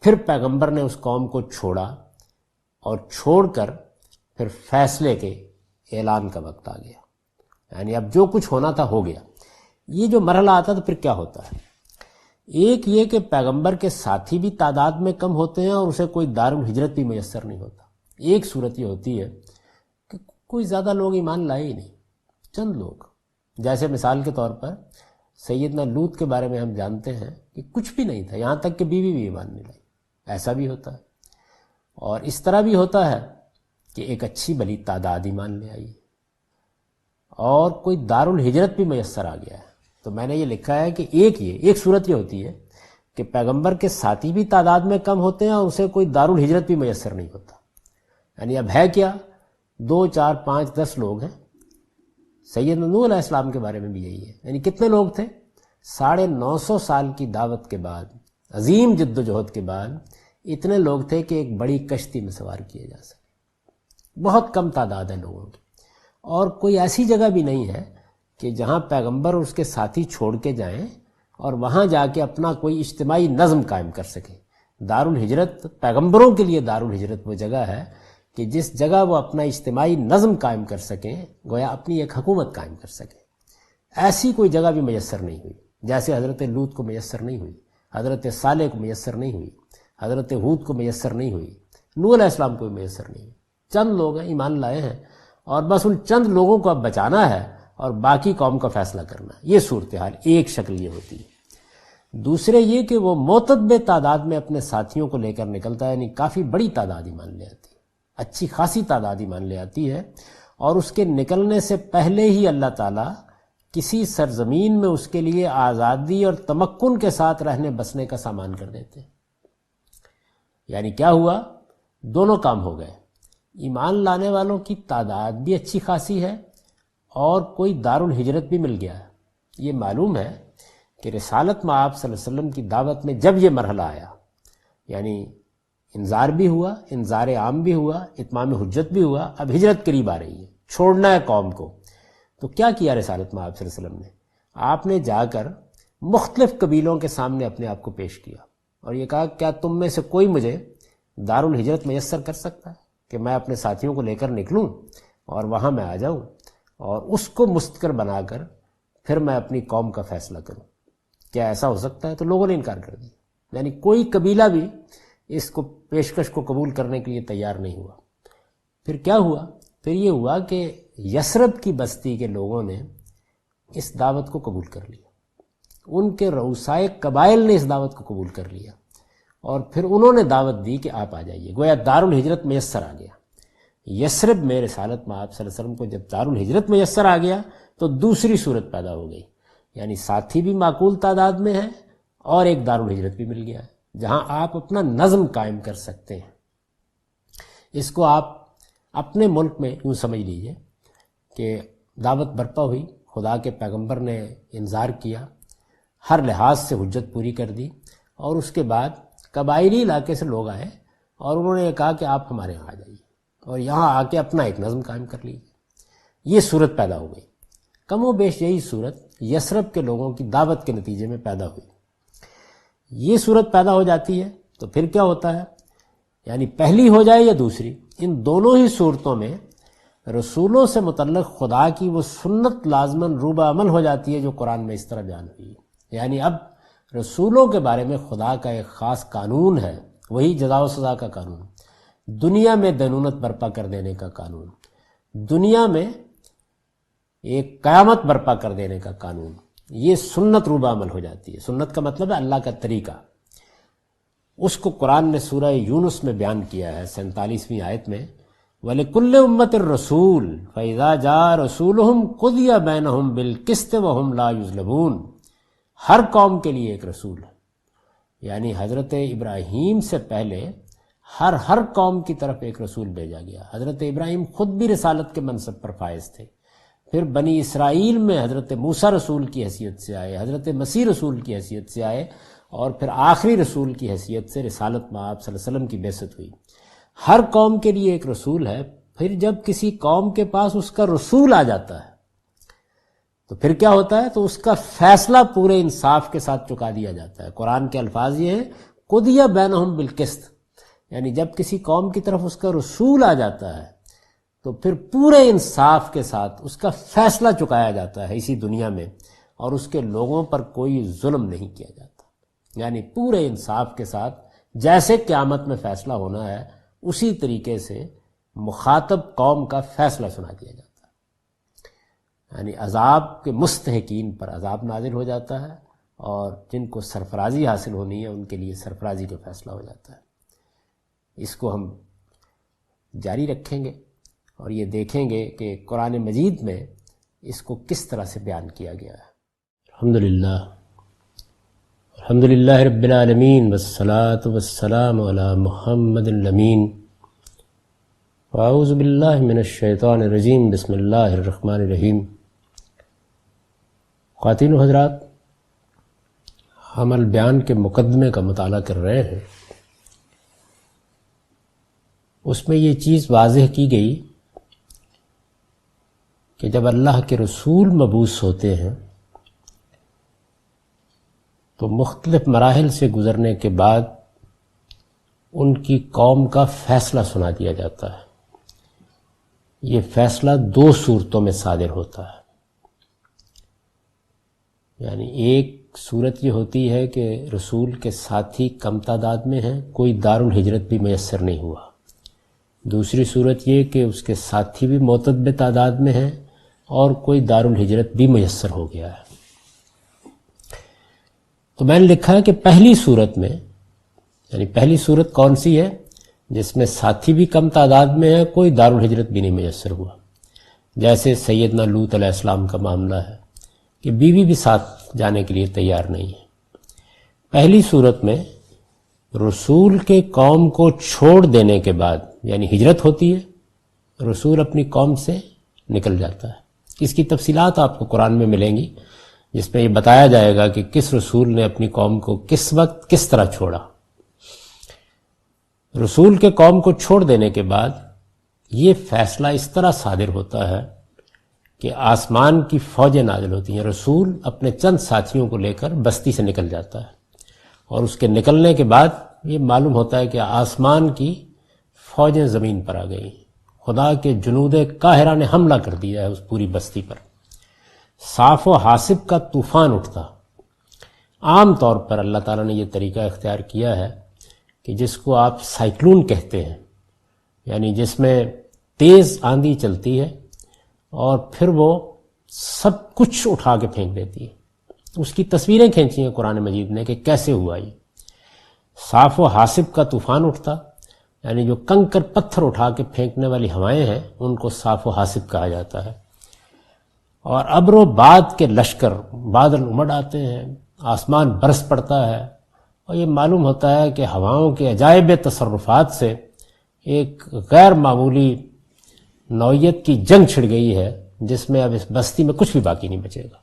پھر پیغمبر نے اس قوم کو چھوڑا اور چھوڑ کر پھر فیصلے کے اعلان کا وقت آ گیا. یعنی اب جو کچھ ہونا تھا ہو گیا. یہ جو مرحلہ آتا تو پھر کیا ہوتا ہے؟ ایک یہ کہ پیغمبر کے ساتھی بھی تعداد میں کم ہوتے ہیں اور اسے کوئی دارالہجرت بھی میسر نہیں ہوتا. ایک صورت یہ ہوتی ہے کہ کوئی زیادہ لوگ ایمان لائے ہی نہیں، چند لوگ. جیسے مثال کے طور پر سیدنا لوط کے بارے میں ہم جانتے ہیں کہ کچھ بھی نہیں تھا، یہاں تک کہ بیوی بھی ایمان نہیں لائی. ایسا بھی ہوتا ہے. اور اس طرح بھی ہوتا ہے کہ ایک اچھی بھلی تعداد ایمان لے آئی. اور کوئی دارالہجرت بھی میسر آ گیا ہے، تو میں نے یہ لکھا ہے کہ ایک صورت یہ ہوتی ہے کہ پیغمبر کے ساتھی بھی تعداد میں کم ہوتے ہیں اور اسے کوئی دارالہجرت بھی میسر نہیں ہوتا. یعنی اب ہے کیا، 2 4 5 10 لوگ ہیں. سیدنا نوح علیہ السلام کے بارے میں بھی یہی ہے. یعنی کتنے لوگ تھے؟ 950 سال کی دعوت کے بعد، عظیم جد و جہد کے بعد اتنے لوگ تھے کہ ایک بڑی کشتی میں سوار کیے جا سکے. بہت کم تعداد ہے لوگوں کی، اور کوئی ایسی جگہ بھی نہیں ہے کہ جہاں پیغمبر اور اس کے ساتھی چھوڑ کے جائیں اور وہاں جا کے اپنا کوئی اجتماعی نظم قائم کر سکیں. دارالہجرت، پیغمبروں کے لیے دارالہجرت وہ جگہ ہے کہ جس جگہ وہ اپنا اجتماعی نظم قائم کر سکیں، گویا اپنی ایک حکومت قائم کر سکیں. ایسی کوئی جگہ بھی میسر نہیں ہوئی، جیسے حضرت لوط کو میسر نہیں ہوئی، حضرت صالح کو میسر نہیں ہوئی، حضرت ہود کو میسر نہیں ہوئی، نوح علیہ السلام کو بھی میسر نہیں ہوئی. چند لوگ ہیں ایمان لائے ہیں، اور بس ان چند لوگوں کو اب بچانا ہے اور باقی قوم کا فیصلہ کرنا ہے. یہ صورتحال ایک شکل یہ ہوتی ہے. دوسرے یہ کہ وہ معتدب تعداد میں اپنے ساتھیوں کو لے کر نکلتا ہے، یعنی کافی بڑی تعداد ایمان لے آتی ہے، اچھی خاصی تعداد ایمان لے آتی ہے، اور اس کے نکلنے سے پہلے ہی اللہ تعالیٰ کسی سرزمین میں اس کے لیے آزادی اور تمکن کے ساتھ رہنے بسنے کا سامان کر دیتے ہیں. یعنی کیا ہوا؟ دونوں کام ہو گئے. ایمان لانے والوں کی تعداد بھی اچھی خاصی ہے اور کوئی دارالہجرت بھی مل گیا ہے. یہ معلوم ہے کہ رسالت مآب صلی اللہ علیہ وسلم کی دعوت میں جب یہ مرحلہ آیا، یعنی انذار بھی ہوا، انذار عام بھی ہوا، اتمام حجت بھی ہوا، اب ہجرت قریب آ رہی ہے، چھوڑنا ہے قوم کو. تو کیا کیا رسالت مآب صلی اللہ علیہ وسلم نے؟ آپ نے جا کر مختلف قبیلوں کے سامنے اپنے آپ کو پیش کیا اور یہ کہا کیا تم میں سے کوئی مجھے دارالہجرت میسر کر سکتا ہے کہ میں اپنے ساتھیوں کو لے کر نکلوں اور وہاں میں آ جاؤں اور اس کو مستقر بنا کر پھر میں اپنی قوم کا فیصلہ کروں؟ کیا ایسا ہو سکتا ہے؟ تو لوگوں نے انکار کر دیا. یعنی کوئی قبیلہ بھی اس کو پیشکش کو قبول کرنے کے لیے تیار نہیں ہوا. پھر کیا ہوا؟ پھر یہ ہوا کہ یثرب کی بستی کے لوگوں نے اس دعوت کو قبول کر لیا، ان کے رؤسائے قبائل نے اس دعوت کو قبول کر لیا، اور پھر انہوں نے دعوت دی کہ آپ آ جائیے. گویا دارالہجرت میسر آ گیا. یثرب میں رسالت مآب صلی اللہ علیہ وسلم کو جب دارالہجرت میسر آ گیا تو دوسری صورت پیدا ہو گئی، یعنی ساتھی بھی معقول تعداد میں ہیں اور ایک دارالہجرت بھی مل گیا ہے جہاں آپ اپنا نظم قائم کر سکتے ہیں. اس کو آپ اپنے ملک میں یوں سمجھ لیجئے کہ دعوت برپا ہوئی، خدا کے پیغمبر نے انذار کیا، ہر لحاظ سے حجت پوری کر دی، اور اس کے بعد قبائلی علاقے سے لوگ آئے اور انہوں نے کہا کہ آپ ہمارے یہاں آ جائیے اور یہاں آ کے اپنا ایک نظم قائم کر لیجیے. یہ صورت پیدا ہو گئی. کم و بیش یہی صورت یثرب کے لوگوں کی دعوت کے نتیجے میں پیدا ہوئی. یہ صورت پیدا ہو جاتی ہے تو پھر کیا ہوتا ہے؟ یعنی پہلی ہو جائے یا دوسری، ان دونوں ہی صورتوں میں رسولوں سے متعلق خدا کی وہ سنت لازماً روبہ عمل ہو جاتی ہے جو قرآن میں اس طرح بیان ہوئی ہے. یعنی اب رسولوں کے بارے میں خدا کا ایک خاص قانون ہے، وہی جزا و سزا کا قانون، دنیا میں دینونت برپا کر دینے کا قانون، دنیا میں ایک قیامت برپا کر دینے کا قانون. یہ سنت روبہ عمل ہو جاتی ہے. سنت کا مطلب ہے اللہ کا طریقہ. اس کو قرآن نے سورہ یونس میں بیان کیا ہے 47ویں آیت میں، وَلِكُلِّ أُمَّةٍ رَسُولٌ فَإِذَا جَاءَ رَسُولُهُمْ قُضِيَ بَيْنَهُمْ بِالْقِسْطِ وَهُمْ لَا يُظْلَمُونَ. ہر قوم کے لیے ایک رسول ہے. یعنی حضرت ابراہیم سے پہلے ہر قوم کی طرف ایک رسول بھیجا گیا. حضرت ابراہیم خود بھی رسالت کے منصب پر فائز تھے. پھر بنی اسرائیل میں حضرت موسیٰ رسول کی حیثیت سے آئے، حضرت مسیح رسول کی حیثیت سے آئے، اور پھر آخری رسول کی حیثیت سے رسالت مآب صلی اللہ علیہ وسلم کی بعثت ہوئی. ہر قوم کے لیے ایک رسول ہے. پھر جب کسی قوم کے پاس اس کا رسول آ جاتا ہے تو پھر کیا ہوتا ہے؟ تو اس کا فیصلہ پورے انصاف کے ساتھ چکا دیا جاتا ہے. قرآن کے الفاظ یہ ہیں قُضِیَ بَیْنَهُمْ بِالْقِسْطِ. یعنی جب کسی قوم کی طرف اس کا رسول آ جاتا ہے تو پھر پورے انصاف کے ساتھ اس کا فیصلہ چکایا جاتا ہے اسی دنیا میں، اور اس کے لوگوں پر کوئی ظلم نہیں کیا جاتا. یعنی پورے انصاف کے ساتھ جیسے قیامت میں فیصلہ ہونا ہے اسی طریقے سے مخاطب قوم کا فیصلہ سنا دیا جاتا ہے. یعنی عذاب کے مستحقین پر عذاب نازل ہو جاتا ہے اور جن کو سرفرازی حاصل ہونی ہے ان کے لیے سرفرازی کا فیصلہ ہو جاتا ہے. اس کو ہم جاری رکھیں گے اور یہ دیکھیں گے کہ قرآن مجید میں اس کو کس طرح سے بیان کیا گیا ہے۔ الحمدللہ رب العالمین والصلاة والسلام علی محمد الامین واعوذ باللہ من الشیطان الرجیم بسم اللہ الرحمن الرحیم۔ خواتین و حضرات، ہم البیان کے مقدمے کا مطالعہ کر رہے ہیں۔ اس میں یہ چیز واضح کی گئی کہ جب اللہ کے رسول مبعوث ہوتے ہیں تو مختلف مراحل سے گزرنے کے بعد ان کی قوم کا فیصلہ سنا دیا جاتا ہے۔ یہ فیصلہ 2 صورتوں میں صادر ہوتا ہے۔ یعنی ایک صورت یہ ہوتی ہے کہ رسول کے ساتھی کم تعداد میں ہیں، کوئی دارالہجرت بھی میسر نہیں ہوا۔ دوسری صورت یہ کہ اس کے ساتھی بھی معتدل تعداد میں ہیں اور کوئی دارالہجرت بھی میسر ہو گیا ہے۔ تو میں نے لکھا ہے کہ پہلی صورت میں، یعنی پہلی صورت کون سی ہے؟ جس میں ساتھی بھی کم تعداد میں ہے، کوئی دارالہجرت بھی نہیں میسر ہوا۔ جیسے سیدنا لوط علیہ السلام کا معاملہ ہے کہ بیوی بھی ساتھ جانے کے لیے تیار نہیں ہے۔ پہلی صورت میں رسول کے قوم کو چھوڑ دینے کے بعد، یعنی ہجرت ہوتی ہے، رسول اپنی قوم سے نکل جاتا ہے۔ اس کی تفصیلات آپ کو قرآن میں ملیں گی، جس میں یہ بتایا جائے گا کہ کس رسول نے اپنی قوم کو کس وقت کس طرح چھوڑا۔ رسول کے قوم کو چھوڑ دینے کے بعد یہ فیصلہ اس طرح صادر ہوتا ہے کہ آسمان کی فوجیں نازل ہوتی ہیں۔ رسول اپنے چند ساتھیوں کو لے کر بستی سے نکل جاتا ہے، اور اس کے نکلنے کے بعد یہ معلوم ہوتا ہے کہ آسمان کی فوجیں زمین پر آ گئی۔ خدا کے جنود قاہرہ نے حملہ کر دیا ہے اس پوری بستی پر۔ صاف و حاسب کا طوفان اٹھتا۔ عام طور پر اللہ تعالیٰ نے یہ طریقہ اختیار کیا ہے کہ جس کو آپ سائیکلون کہتے ہیں، یعنی جس میں تیز آندھی چلتی ہے اور پھر وہ سب کچھ اٹھا کے پھینک دیتی ہے۔ اس کی تصویریں کھینچی ہیں قرآن مجید نے کہ کیسے ہوا یہ۔ صاف و حاسب کا طوفان اٹھتا، یعنی جو کنکر پتھر اٹھا کے پھینکنے والی ہوائیں ہیں ان کو صاف و حاسب کہا جاتا ہے۔ اور ابر و باد کے لشکر، بادل امڑ آتے ہیں، آسمان برس پڑتا ہے، اور یہ معلوم ہوتا ہے کہ ہواؤں کے عجائب تصرفات سے ایک غیر معمولی نوعیت کی جنگ چھڑ گئی ہے، جس میں اب اس بستی میں کچھ بھی باقی نہیں بچے گا۔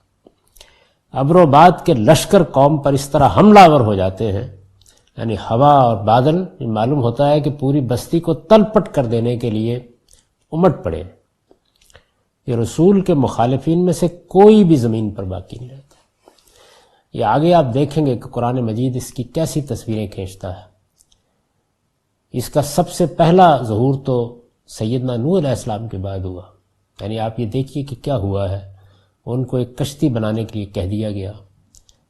ابر و باد کے لشکر قوم پر اس طرح حملہ آور ہو جاتے ہیں، یعنی ہوا اور بادل، یہ معلوم ہوتا ہے کہ پوری بستی کو تلپٹ کر دینے کے لیے امٹ پڑے۔ یہ رسول کے مخالفین میں سے کوئی بھی زمین پر باقی نہیں رہتا۔ یہ آگے آپ دیکھیں گے کہ قرآن مجید اس کی کیسی تصویریں کھینچتا ہے۔ اس کا سب سے پہلا ظہور تو سیدنا نوح علیہ السلام کے بعد ہوا۔ یعنی آپ یہ دیکھیے کہ کیا ہوا ہے۔ ان کو ایک کشتی بنانے کے لیے کہہ دیا گیا،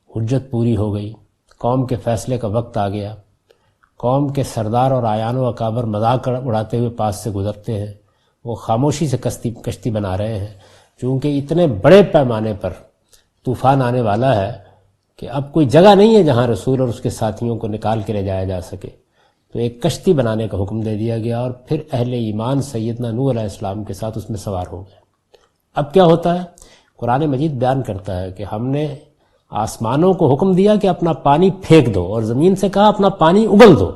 حجت پوری ہو گئی، قوم کے فیصلے کا وقت آ گیا۔ قوم کے سردار اور اعیان و اکابر مذاق اڑاتے ہوئے پاس سے گزرتے ہیں، وہ خاموشی سے کشتی بنا رہے ہیں، چونکہ اتنے بڑے پیمانے پر طوفان آنے والا ہے کہ اب کوئی جگہ نہیں ہے جہاں رسول اور اس کے ساتھیوں کو نکال کے لے جایا جا سکے۔ تو ایک کشتی بنانے کا حکم دے دیا گیا، اور پھر اہل ایمان سیدنا نوح علیہ السلام کے ساتھ اس میں سوار ہو گئے۔ اب کیا ہوتا ہے؟ قرآن مجید بیان کرتا ہے کہ ہم نے آسمانوں کو حکم دیا کہ اپنا پانی پھینک دو، اور زمین سے کہا اپنا پانی اگل دو،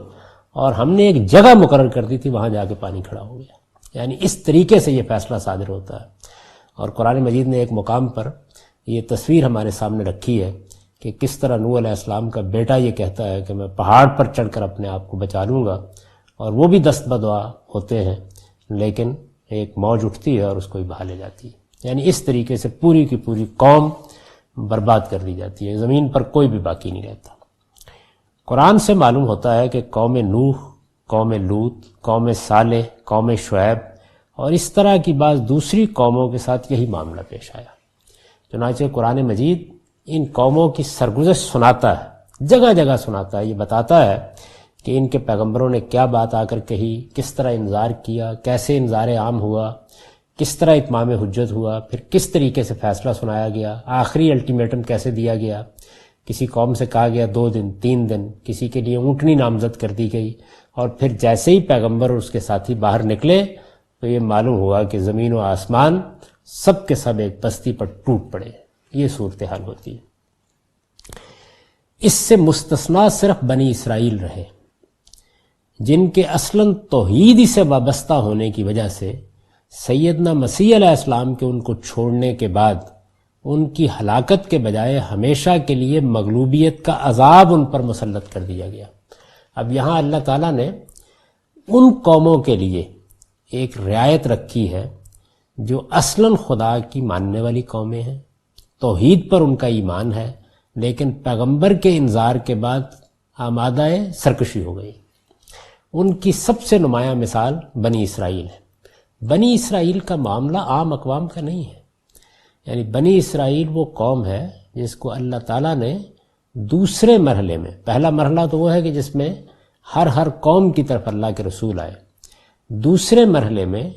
اور ہم نے ایک جگہ مقرر کر دی تھی، وہاں جا کے پانی کھڑا ہو گیا۔ یعنی اس طریقے سے یہ فیصلہ صادر ہوتا ہے۔ اور قرآن مجید نے ایک مقام پر یہ تصویر ہمارے سامنے رکھی ہے کہ کس طرح نوح علیہ السلام کا بیٹا یہ کہتا ہے کہ میں پہاڑ پر چڑھ کر اپنے آپ کو بچا لوں گا، اور وہ بھی دست بدعا ہوتے ہیں، لیکن ایک موج اٹھتی ہے اور اس کو ہی بہا لے جاتی ہے۔ یعنی اس طریقے سے پوری کی پوری قوم برباد کر دی جاتی ہے، زمین پر کوئی بھی باقی نہیں رہتا۔ قرآن سے معلوم ہوتا ہے کہ قوم نوح، قوم لوط، قوم صالح، قوم شعیب اور اس طرح کی بعض دوسری قوموں کے ساتھ یہی معاملہ پیش آیا۔ چنانچہ قرآن مجید ان قوموں کی سرگزشت سناتا ہے، جگہ جگہ سناتا ہے، یہ بتاتا ہے کہ ان کے پیغمبروں نے کیا بات آ کر کہی، کس طرح انذار کیا، کیسے انذار عام ہوا، کس طرح اتمام حجت ہوا، پھر کس طریقے سے فیصلہ سنایا گیا، آخری الٹیمیٹم کیسے دیا گیا۔ کسی قوم سے کہا گیا 2 دن 3 دن، کسی کے لیے اونٹنی نامزد کر دی گئی، اور پھر جیسے ہی پیغمبر اور اس کے ساتھی باہر نکلے تو یہ معلوم ہوا کہ زمین و آسمان سب کے سب ایک بستی پر ٹوٹ پڑے. یہ صورتحال ہوتی ہے. اس سے مستثنا صرف بنی اسرائیل رہے، جن کے اصلاً توحید سے وابستہ ہونے کی وجہ سے سیدنا مسیح علیہ السلام کے ان کو چھوڑنے کے بعد ان کی ہلاکت کے بجائے ہمیشہ کے لیے مغلوبیت کا عذاب ان پر مسلط کر دیا گیا. اب یہاں اللہ تعالیٰ نے ان قوموں کے لیے ایک رعایت رکھی ہے جو اصلاً خدا کی ماننے والی قومیں ہیں، توحید پر ان کا ایمان ہے، لیکن پیغمبر کے انذار کے بعد آمادہ سرکشی ہو گئی. ان کی سب سے نمایاں مثال بنی اسرائیل ہے. بنی اسرائیل کا معاملہ عام اقوام کا نہیں ہے. یعنی بنی اسرائیل وہ قوم ہے جس کو اللہ تعالیٰ نے دوسرے مرحلے میں، پہلا مرحلہ تو وہ ہے کہ جس میں ہر قوم کی طرف اللہ کے رسول آئے. دوسرے مرحلے میں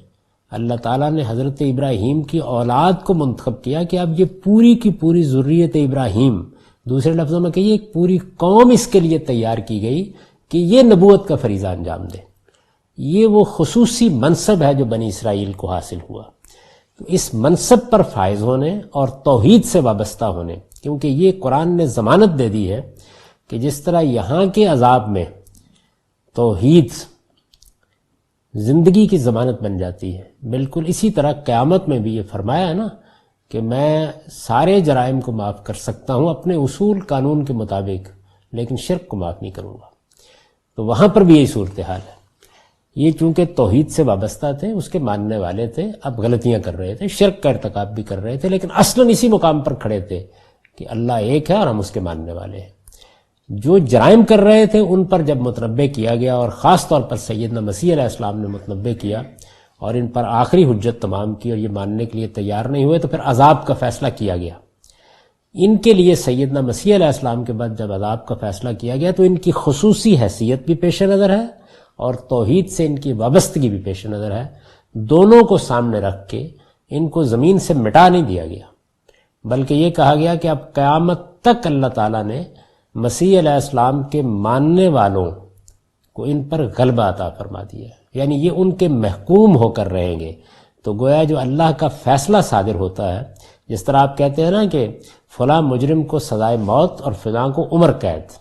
اللہ تعالیٰ نے حضرت ابراہیم کی اولاد کو منتخب کیا کہ اب یہ پوری کی پوری ذریت ابراہیم، دوسرے لفظوں میں کہیے ایک پوری قوم اس کے لیے تیار کی گئی کہ یہ نبوت کا فریضہ انجام دے. یہ وہ خصوصی منصب ہے جو بنی اسرائیل کو حاصل ہوا. تو اس منصب پر فائز ہونے اور توحید سے وابستہ ہونے، کیونکہ یہ قرآن نے ضمانت دے دی ہے کہ جس طرح یہاں کے عذاب میں توحید زندگی کی ضمانت بن جاتی ہے، بالکل اسی طرح قیامت میں بھی یہ فرمایا ہے نا کہ میں سارے جرائم کو معاف کر سکتا ہوں اپنے اصول قانون کے مطابق، لیکن شرک کو معاف نہیں کروں گا. تو وہاں پر بھی یہی صورتحال ہے. یہ چونکہ توحید سے وابستہ تھے، اس کے ماننے والے تھے، اب غلطیاں کر رہے تھے، شرک کا ارتکاب بھی کر رہے تھے، لیکن اصلاً اسی مقام پر کھڑے تھے کہ اللہ ایک ہے اور ہم اس کے ماننے والے ہیں. جو جرائم کر رہے تھے ان پر جب متنبع کیا گیا، اور خاص طور پر سیدنا مسیح علیہ السلام نے متنبع کیا اور ان پر آخری حجت تمام کی اور یہ ماننے کے لیے تیار نہیں ہوئے، تو پھر عذاب کا فیصلہ کیا گیا. ان کے لیے سیدنا مسیح علیہ السلام کے بعد جب عذاب کا فیصلہ کیا گیا تو ان کی خصوصی حیثیت بھی پیش نظر ہے اور توحید سے ان کی وابستگی بھی پیش نظر ہے. دونوں کو سامنے رکھ کے ان کو زمین سے مٹا نہیں دیا گیا، بلکہ یہ کہا گیا کہ اب قیامت تک اللہ تعالیٰ نے مسیح علیہ السلام کے ماننے والوں کو ان پر غلبہ عطا فرما دیا ہے. یعنی یہ ان کے محکوم ہو کر رہیں گے. تو گویا جو اللہ کا فیصلہ صادر ہوتا ہے، جس طرح آپ کہتے ہیں نا کہ فلاں مجرم کو سزائے موت اور فلاں کو عمر قید،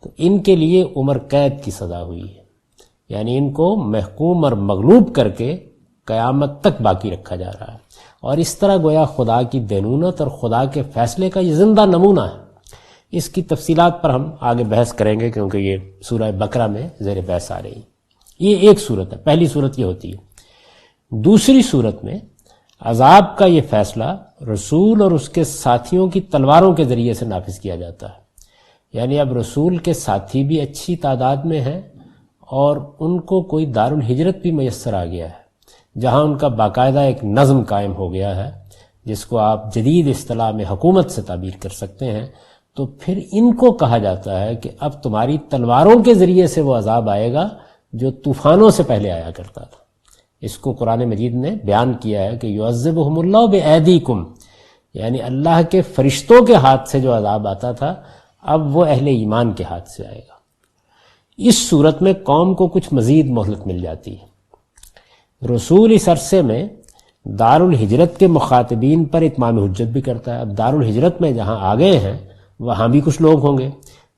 تو ان کے لیے عمر قید کی سزا ہوئی ہے. یعنی ان کو محکوم اور مغلوب کر کے قیامت تک باقی رکھا جا رہا ہے. اور اس طرح گویا خدا کی دینونت اور خدا کے فیصلے کا یہ زندہ نمونہ ہے. اس کی تفصیلات پر ہم آگے بحث کریں گے کیونکہ یہ سورہ بقرہ میں زیر بحث آ رہی ہے. یہ ایک صورت ہے، پہلی صورت یہ ہوتی ہے. دوسری صورت میں عذاب کا یہ فیصلہ رسول اور اس کے ساتھیوں کی تلواروں کے ذریعے سے نافذ کیا جاتا ہے. یعنی اب رسول کے ساتھی بھی اچھی تعداد میں ہیں اور ان کو کوئی دارالہجرت بھی میسر آ گیا ہے جہاں ان کا باقاعدہ ایک نظم قائم ہو گیا ہے، جس کو آپ جدید اصطلاح میں حکومت سے تعبیر کر سکتے ہیں. تو پھر ان کو کہا جاتا ہے کہ اب تمہاری تلواروں کے ذریعے سے وہ عذاب آئے گا جو طوفانوں سے پہلے آیا کرتا تھا. اس کو قرآن مجید نے بیان کیا ہے کہ یعذبہم اللہ بایدیکم، یعنی اللہ کے فرشتوں کے ہاتھ سے جو عذاب آتا تھا اب وہ اہل ایمان کے ہاتھ سے آئے گا. اس صورت میں قوم کو کچھ مزید مہلت مل جاتی ہے. رسول اس عرصے میں دارالہجرت کے مخاطبین پر اتمام حجت بھی کرتا ہے. اب دارالہجرت میں جہاں آ گئے ہیں وہاں بھی کچھ لوگ ہوں گے،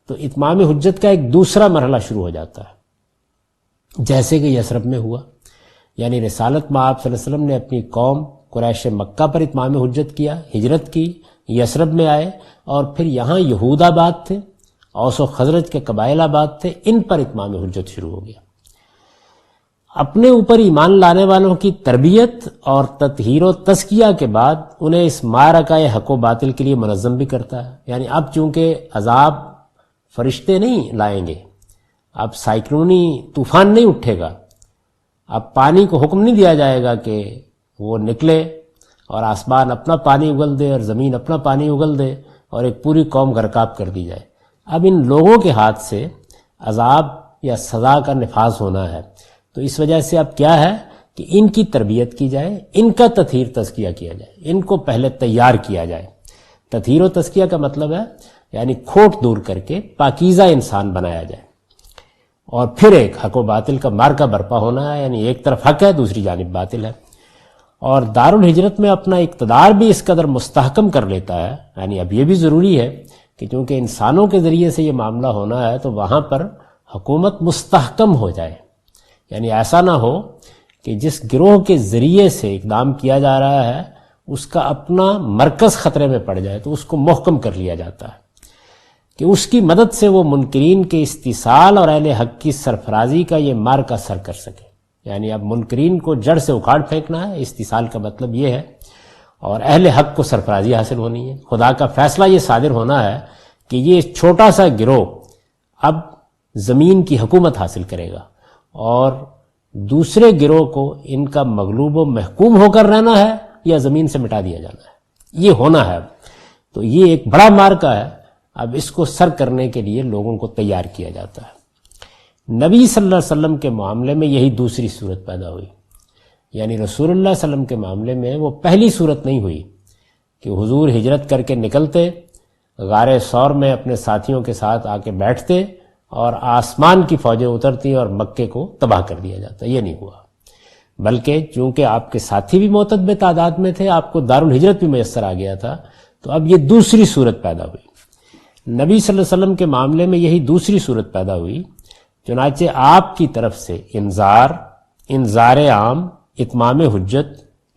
تو اتمام حجت کا ایک دوسرا مرحلہ شروع ہو جاتا ہے، جیسے کہ یثرب میں ہوا. یعنی رسالت میں آپ صلی اللہ علیہ وسلم نے اپنی قوم قریش مکہ پر اتمام حجت کیا، ہجرت کی، یثرب میں آئے، اور پھر یہاں یہود آباد تھے، اوس و خزرج کے قبائل آباد تھے، ان پر اتمام حجت شروع ہو گیا. اپنے اوپر ایمان لانے والوں کی تربیت اور تطہیر و تزکیہ کے بعد انہیں اس معرکہ حق و باطل کے لیے منظم بھی کرتا ہے. یعنی اب چونکہ عذاب فرشتے نہیں لائیں گے، اب سائیکلونی طوفان نہیں اٹھے گا، اب پانی کو حکم نہیں دیا جائے گا کہ وہ نکلے اور آسمان اپنا پانی اگل دے اور زمین اپنا پانی اگل دے اور ایک پوری قوم غرقاب کر دی جائے. اب ان لوگوں کے ہاتھ سے عذاب یا سزا کا نفاذ ہونا ہے. تو اس وجہ سے اب کیا ہے کہ ان کی تربیت کی جائے، ان کا تطہیر تزکیہ کیا جائے، ان کو پہلے تیار کیا جائے. تطہیر و تزکیہ کا مطلب ہے یعنی کھوٹ دور کر کے پاکیزہ انسان بنایا جائے، اور پھر ایک حق و باطل کا مارکہ برپا ہونا ہے. یعنی ایک طرف حق ہے، دوسری جانب باطل ہے. اور دارالہجرت میں اپنا اقتدار بھی اس قدر مستحکم کر لیتا ہے. یعنی اب یہ بھی ضروری ہے کہ چونکہ انسانوں کے ذریعے سے یہ معاملہ ہونا ہے تو وہاں پر حکومت مستحکم ہو جائے. یعنی ایسا نہ ہو کہ جس گروہ کے ذریعے سے اقدام کیا جا رہا ہے اس کا اپنا مرکز خطرے میں پڑ جائے تو اس کو محکم کر لیا جاتا ہے کہ اس کی مدد سے وہ منکرین کے استیصال اور اہل حق کی سرفرازی کا یہ مارکہ سر کر سکے. یعنی اب منکرین کو جڑ سے اکھاڑ پھینکنا ہے، استیصال کا مطلب یہ ہے، اور اہل حق کو سرفرازی حاصل ہونی ہے. خدا کا فیصلہ یہ صادر ہونا ہے کہ یہ چھوٹا سا گروہ اب زمین کی حکومت حاصل کرے گا اور دوسرے گروہ کو ان کا مغلوب و محکوم ہو کر رہنا ہے یا زمین سے مٹا دیا جانا ہے. یہ ہونا ہے. تو یہ ایک بڑا مارکہ ہے. اب اس کو سر کرنے کے لیے لوگوں کو تیار کیا جاتا ہے. نبی صلی اللہ علیہ وسلم کے معاملے میں یہی دوسری صورت پیدا ہوئی. یعنی رسول اللہ صلی اللہ علیہ وسلم کے معاملے میں وہ پہلی صورت نہیں ہوئی کہ حضور ہجرت کر کے نکلتے، غار ثور میں اپنے ساتھیوں کے ساتھ آ کے بیٹھتے اور آسمان کی فوجیں اترتی اور مکے کو تباہ کر دیا جاتا. یہ نہیں ہوا، بلکہ چونکہ آپ کے ساتھی بھی معتدب تعداد میں تھے، آپ کو دارالہجرت بھی میسر آ گیا تھا، تو اب یہ دوسری صورت پیدا ہوئی. نبی صلی اللہ علیہ وسلم کے معاملے میں یہی دوسری صورت پیدا ہوئی. چنانچہ آپ کی طرف سے انذار عام، اتمام حجت،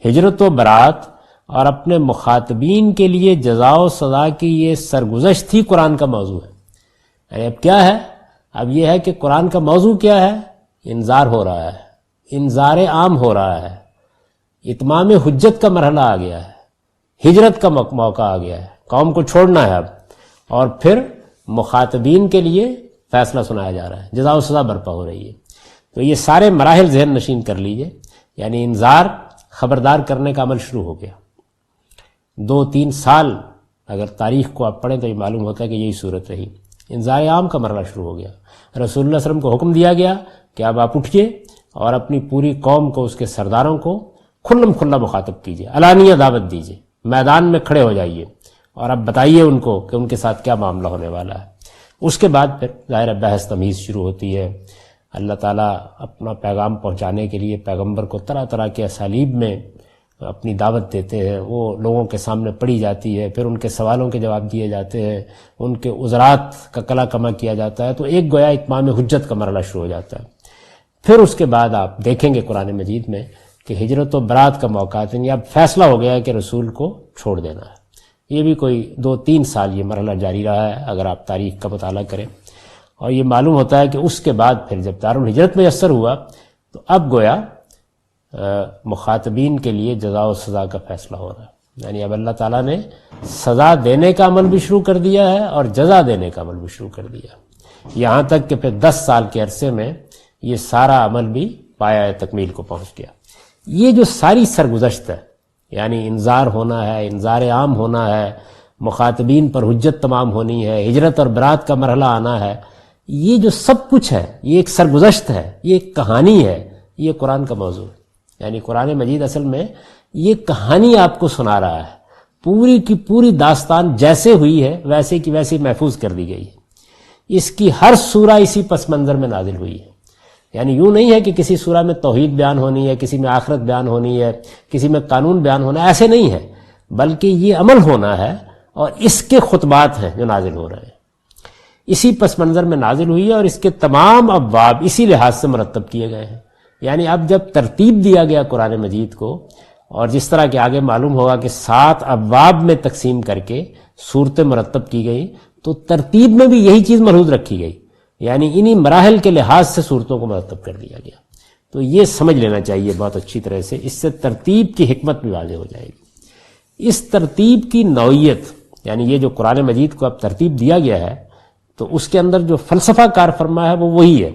ہجرت و برات اور اپنے مخاطبین کے لیے جزا و سزا کی یہ سرگزشت ہی قرآن کا موضوع ہے. یعنی اب کیا ہے؟ اب یہ ہے کہ قرآن کا موضوع کیا ہے؟ انذار ہو رہا ہے، انذار عام ہو رہا ہے، اتمام حجت کا مرحلہ آ گیا ہے، ہجرت کا موقع آ گیا ہے، قوم کو چھوڑنا ہے اب، اور پھر مخاطبین کے لیے فیصلہ سنایا جا رہا ہے، جزا و سزا برپا ہو رہی ہے. تو یہ سارے مراحل ذہن نشین کر لیجئے. یعنی انذار، خبردار کرنے کا عمل شروع ہو گیا. 2-3 سال اگر تاریخ کو آپ پڑھیں تو یہ معلوم ہوتا ہے کہ یہی صورت رہی. انذار عام کا مرحلہ شروع ہو گیا. رسول اللہ صلی اللہ علیہ وسلم کو حکم دیا گیا کہ اب آپ اٹھیے اور اپنی پوری قوم کو، اس کے سرداروں کو کھلم کھلا مخاطب کیجیے، علانیہ دعوت دیجیے، میدان میں کھڑے ہو جائیے اور اب بتائیے ان کو کہ ان کے ساتھ کیا معاملہ ہونے والا ہے. اس کے بعد پھر ظاہر بحث تمیز شروع ہوتی ہے. اللہ تعالیٰ اپنا پیغام پہنچانے کے لیے پیغمبر کو طرح طرح کے اسالیب میں اپنی دعوت دیتے ہیں. وہ لوگوں کے سامنے پڑھی جاتی ہے، پھر ان کے سوالوں کے جواب دیے جاتے ہیں، ان کے عذرات کا کلا کما کیا جاتا ہے. تو ایک گویا اتمام حجت کا مرحلہ شروع ہو جاتا ہے. پھر اس کے بعد آپ دیکھیں گے قرآن مجید میں کہ ہجرت و برات کا موقع، یعنی اب فیصلہ ہو گیا ہے کہ رسول کو چھوڑ دینا ہے. یہ بھی کوئی 2-3 سال یہ مرحلہ جاری رہا ہے اگر آپ تاریخ کا مطالعہ کریں. اور یہ معلوم ہوتا ہے کہ اس کے بعد پھر جب دارالہجرت میں میسر ہوا تو اب گویا مخاطبین کے لیے جزا و سزا کا فیصلہ ہو رہا ہے. یعنی اب اللہ تعالیٰ نے سزا دینے کا عمل بھی شروع کر دیا ہے اور جزا دینے کا عمل بھی شروع کر دیا، یہاں تک کہ پھر 10 سال کے عرصے میں یہ سارا عمل بھی پایہ تکمیل کو پہنچ گیا. یہ جو ساری سرگزشت ہے، یعنی انذار ہونا ہے، انذار عام ہونا ہے، مخاطبین پر حجت تمام ہونی ہے، ہجرت اور برات کا مرحلہ آنا ہے، یہ جو سب کچھ ہے یہ ایک سرگزشت ہے، یہ ایک کہانی ہے. یہ قرآن کا موضوع ہے. یعنی قرآن مجید اصل میں یہ کہانی آپ کو سنا رہا ہے. پوری کی پوری داستان جیسے ہوئی ہے ویسے کی ویسے محفوظ کر دی گئی ہے. اس کی ہر سورہ اسی پس منظر میں نازل ہوئی ہے. یعنی یوں نہیں ہے کہ کسی سورہ میں توحید بیان ہونی ہے، کسی میں آخرت بیان ہونی ہے، کسی میں قانون بیان ہونا ہے، ایسے نہیں ہے، بلکہ یہ عمل ہونا ہے اور اس کے خطبات ہیں جو نازل ہو رہے ہیں. اسی پس منظر میں نازل ہوئی ہے اور اس کے تمام ابواب اسی لحاظ سے مرتب کیے گئے ہیں. یعنی اب جب ترتیب دیا گیا قرآن مجید کو، اور جس طرح کہ آگے معلوم ہوگا کہ 7 ابواب میں تقسیم کر کے صورتیں مرتب کی گئی، تو ترتیب میں بھی یہی چیز ملحوظ رکھی گئی. یعنی انہی مراحل کے لحاظ سے صورتوں کو مرتب کر دیا گیا. تو یہ سمجھ لینا چاہیے بہت اچھی طرح سے، اس سے ترتیب کی حکمت بھی واضح ہو جائے گی. اس ترتیب کی نوعیت، یعنی یہ جو قرآن مجید کو اب ترتیب دیا گیا ہے، تو اس کے اندر جو فلسفہ کار فرما ہے وہ وہی ہے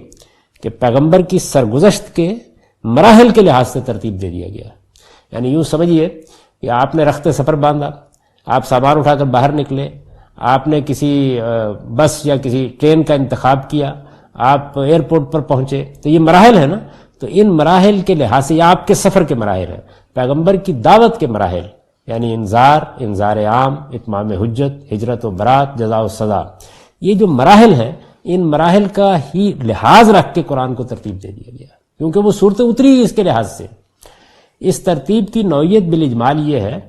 کہ پیغمبر کی سرگزشت کے مراحل کے لحاظ سے ترتیب دے دیا گیا. یعنی یوں سمجھیے کہ آپ نے رخت سفر باندھا، آپ سامان اٹھا کر باہر نکلے، آپ نے کسی بس یا کسی ٹرین کا انتخاب کیا، آپ ایئرپورٹ پر پہنچے، تو یہ مراحل ہیں نا. تو ان مراحل کے لحاظ سے یہ آپ کے سفر کے مراحل ہیں، پیغمبر کی دعوت کے مراحل، یعنی انذار عام، اتمام حجت، ہجرت و برات، جزا و سزا. یہ جو مراحل ہیں، ان مراحل کا ہی لحاظ رکھ کے قرآن کو ترتیب دے دیا گیا، کیونکہ وہ صورتیں اتری اس کے لحاظ سے. اس ترتیب کی نوعیت بالاجمال یہ ہے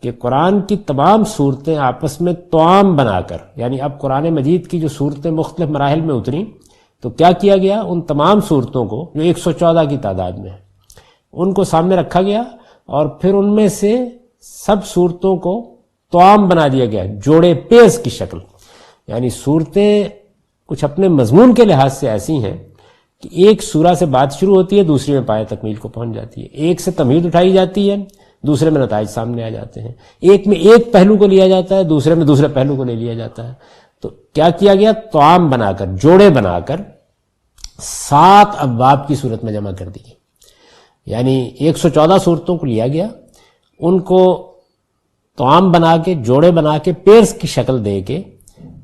کہ قرآن کی تمام صورتیں آپس میں توام بنا کر، یعنی اب قرآن مجید کی جو صورتیں مختلف مراحل میں اتریں تو کیا کیا گیا، ان تمام صورتوں کو جو 114 کی تعداد میں ہیں ان کو سامنے رکھا گیا، اور پھر ان میں سے سب صورتوں کو توام بنا دیا گیا، جوڑے پیز کی شکل. یعنی صورتیں کچھ اپنے مضمون کے لحاظ سے ایسی ہیں کہ ایک سورہ سے بات شروع ہوتی ہے، دوسری میں پایہ تکمیل کو پہنچ جاتی ہے، ایک سے تمہید اٹھائی جاتی ہے، دوسرے میں نتائج سامنے آ جاتے ہیں، ایک میں ایک پہلو کو لیا جاتا ہے، دوسرے میں دوسرے پہلو کو لے لیا جاتا ہے. تو کیا کیا گیا، توام بنا کر، جوڑے بنا کر 7 ابواب کی صورت میں جمع کر دی گئی. یعنی 114 صورتوں کو لیا گیا، ان کو توام بنا کے، جوڑے بنا کے، پیرس کی شکل دے کے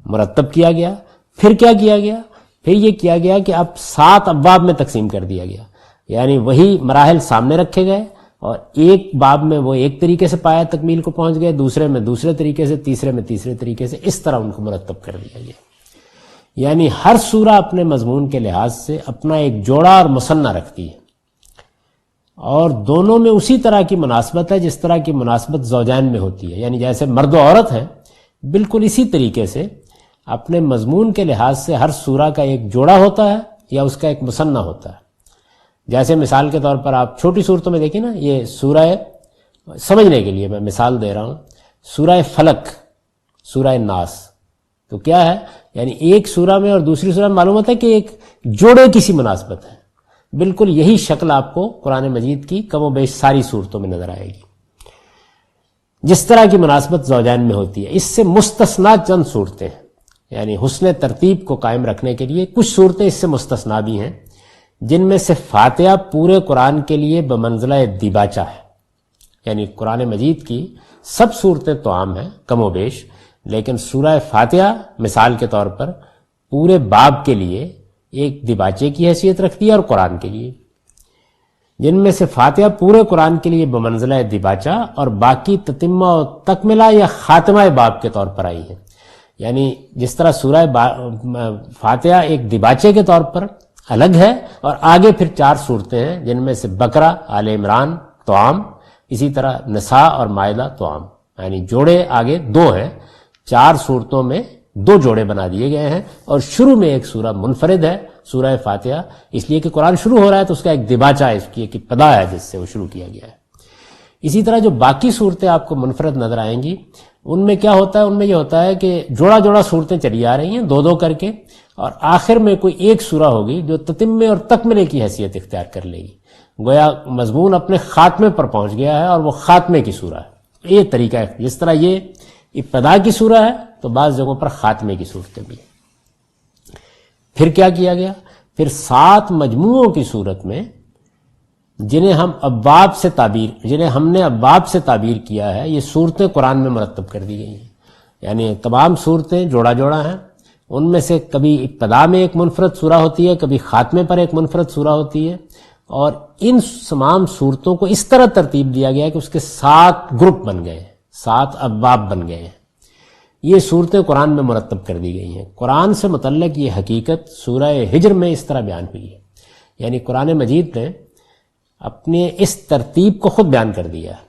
مرتب کیا گیا. پھر کیا کیا گیا، پھر یہ کیا گیا کہ اب 7 ابواب میں تقسیم کر دیا گیا. یعنی وہی مراحل سامنے رکھے گئے، اور ایک باب میں وہ ایک طریقے سے پایہ تکمیل کو پہنچ گئے، دوسرے میں دوسرے طریقے سے، تیسرے میں تیسرے طریقے سے، اس طرح ان کو مرتب کر دیا گیا. یعنی ہر سورہ اپنے مضمون کے لحاظ سے اپنا ایک جوڑا اور مثنیٰ رکھتی ہے، اور دونوں میں اسی طرح کی مناسبت ہے جس طرح کی مناسبت زوجین میں ہوتی ہے. یعنی جیسے مرد و عورت ہیں، بالکل اسی طریقے سے اپنے مضمون کے لحاظ سے ہر سورہ کا ایک جوڑا ہوتا ہے یا اس کا ایک مثنیٰ ہوتا ہے. جیسے مثال کے طور پر آپ چھوٹی صورتوں میں دیکھیں نا، یہ سورہ، سمجھنے کے لیے میں مثال دے رہا ہوں، سورہ فلق، سورہ ناس، تو کیا ہے، یعنی ایک سورہ میں اور دوسری سورہ میں معلوم ہوتا ہے کہ ایک جوڑے کی سی مناسبت ہے. بالکل یہی شکل آپ کو قرآن مجید کی کم و بیش ساری صورتوں میں نظر آئے گی، جس طرح کی مناسبت زوجین میں ہوتی ہے. اس سے مستثنا چند صورتیں ہیں، یعنی حسن ترتیب کو قائم رکھنے کے لیے کچھ صورتیں اس سے مستثنا بھی ہیں، جن میں سے فاتحہ پورے قرآن کے لیے بمنزلہ دیباچہ ہے. یعنی قرآن مجید کی سب صورتیں تو عام ہیں کم و بیش، لیکن سورہ فاتحہ مثال کے طور پر پورے باب کے لیے ایک دیباچے کی حیثیت رکھتی ہے، اور قرآن کے لیے، جن میں سے فاتحہ پورے قرآن کے لیے بمنزلہ دیباچہ، اور باقی تتمہ و تکملہ یا خاتمہ باب کے طور پر آئی ہیں. یعنی جس طرح سورہ فاتحہ ایک دیباچے کے طور پر الگ ہے، اور آگے پھر 4 صورتیں ہیں جن میں سے بقرہ، آل عمران توام، اسی طرح نساء اور مائدہ توام. یعنی جوڑے آگے 2 ہیں، 4 صورتوں میں 2 جوڑے بنا دیے گئے ہیں، اور شروع میں ایک سورہ منفرد ہے، سورہ فاتحہ، اس لیے کہ قرآن شروع ہو رہا ہے تو اس کا ایک دیباچہ ہے، اس کی ایک ابتدا ہے جس سے وہ شروع کیا گیا ہے. اسی طرح جو باقی صورتیں آپ کو منفرد نظر آئیں گی، ان میں کیا ہوتا ہے، ان میں یہ ہوتا ہے کہ جوڑا جوڑا صورتیں چلی آ رہی ہیں 2 کر کے، اور آخر میں کوئی ایک سورہ ہوگی جو تتمے اور تکملے کی حیثیت اختیار کر لے گی. گویا مضمون اپنے خاتمے پر پہنچ گیا ہے، اور وہ خاتمے کی سورہ ہے. یہ طریقہ ہے، جس طرح یہ ابتدا کی سورہ ہے تو بعض جگہوں پر خاتمے کی صورتیں بھی. پھر کیا کیا گیا، پھر 7 مجموعوں کی صورت میں جنہیں ہم نے ابواب سے تعبیر کیا ہے، یہ صورتیں قرآن میں مرتب کر دی گئی ہیں. یعنی تمام صورتیں جوڑا جوڑا ہیں، ان میں سے کبھی ابتدا میں ایک منفرد سورہ ہوتی ہے، کبھی خاتمے پر ایک منفرد سورہ ہوتی ہے، اور ان تمام صورتوں کو اس طرح ترتیب دیا گیا کہ اس کے 7 گروپ بن گئے ہیں، 7 ابواب بن گئے ہیں. یہ صورتیں قرآن میں مرتب کر دی گئی ہیں. قرآن سے متعلق یہ حقیقت سورہ ہجر میں اس طرح بیان ہوئی ہے. یعنی قرآن مجید نے اپنے اس ترتیب کو خود بیان کر دیا ہے.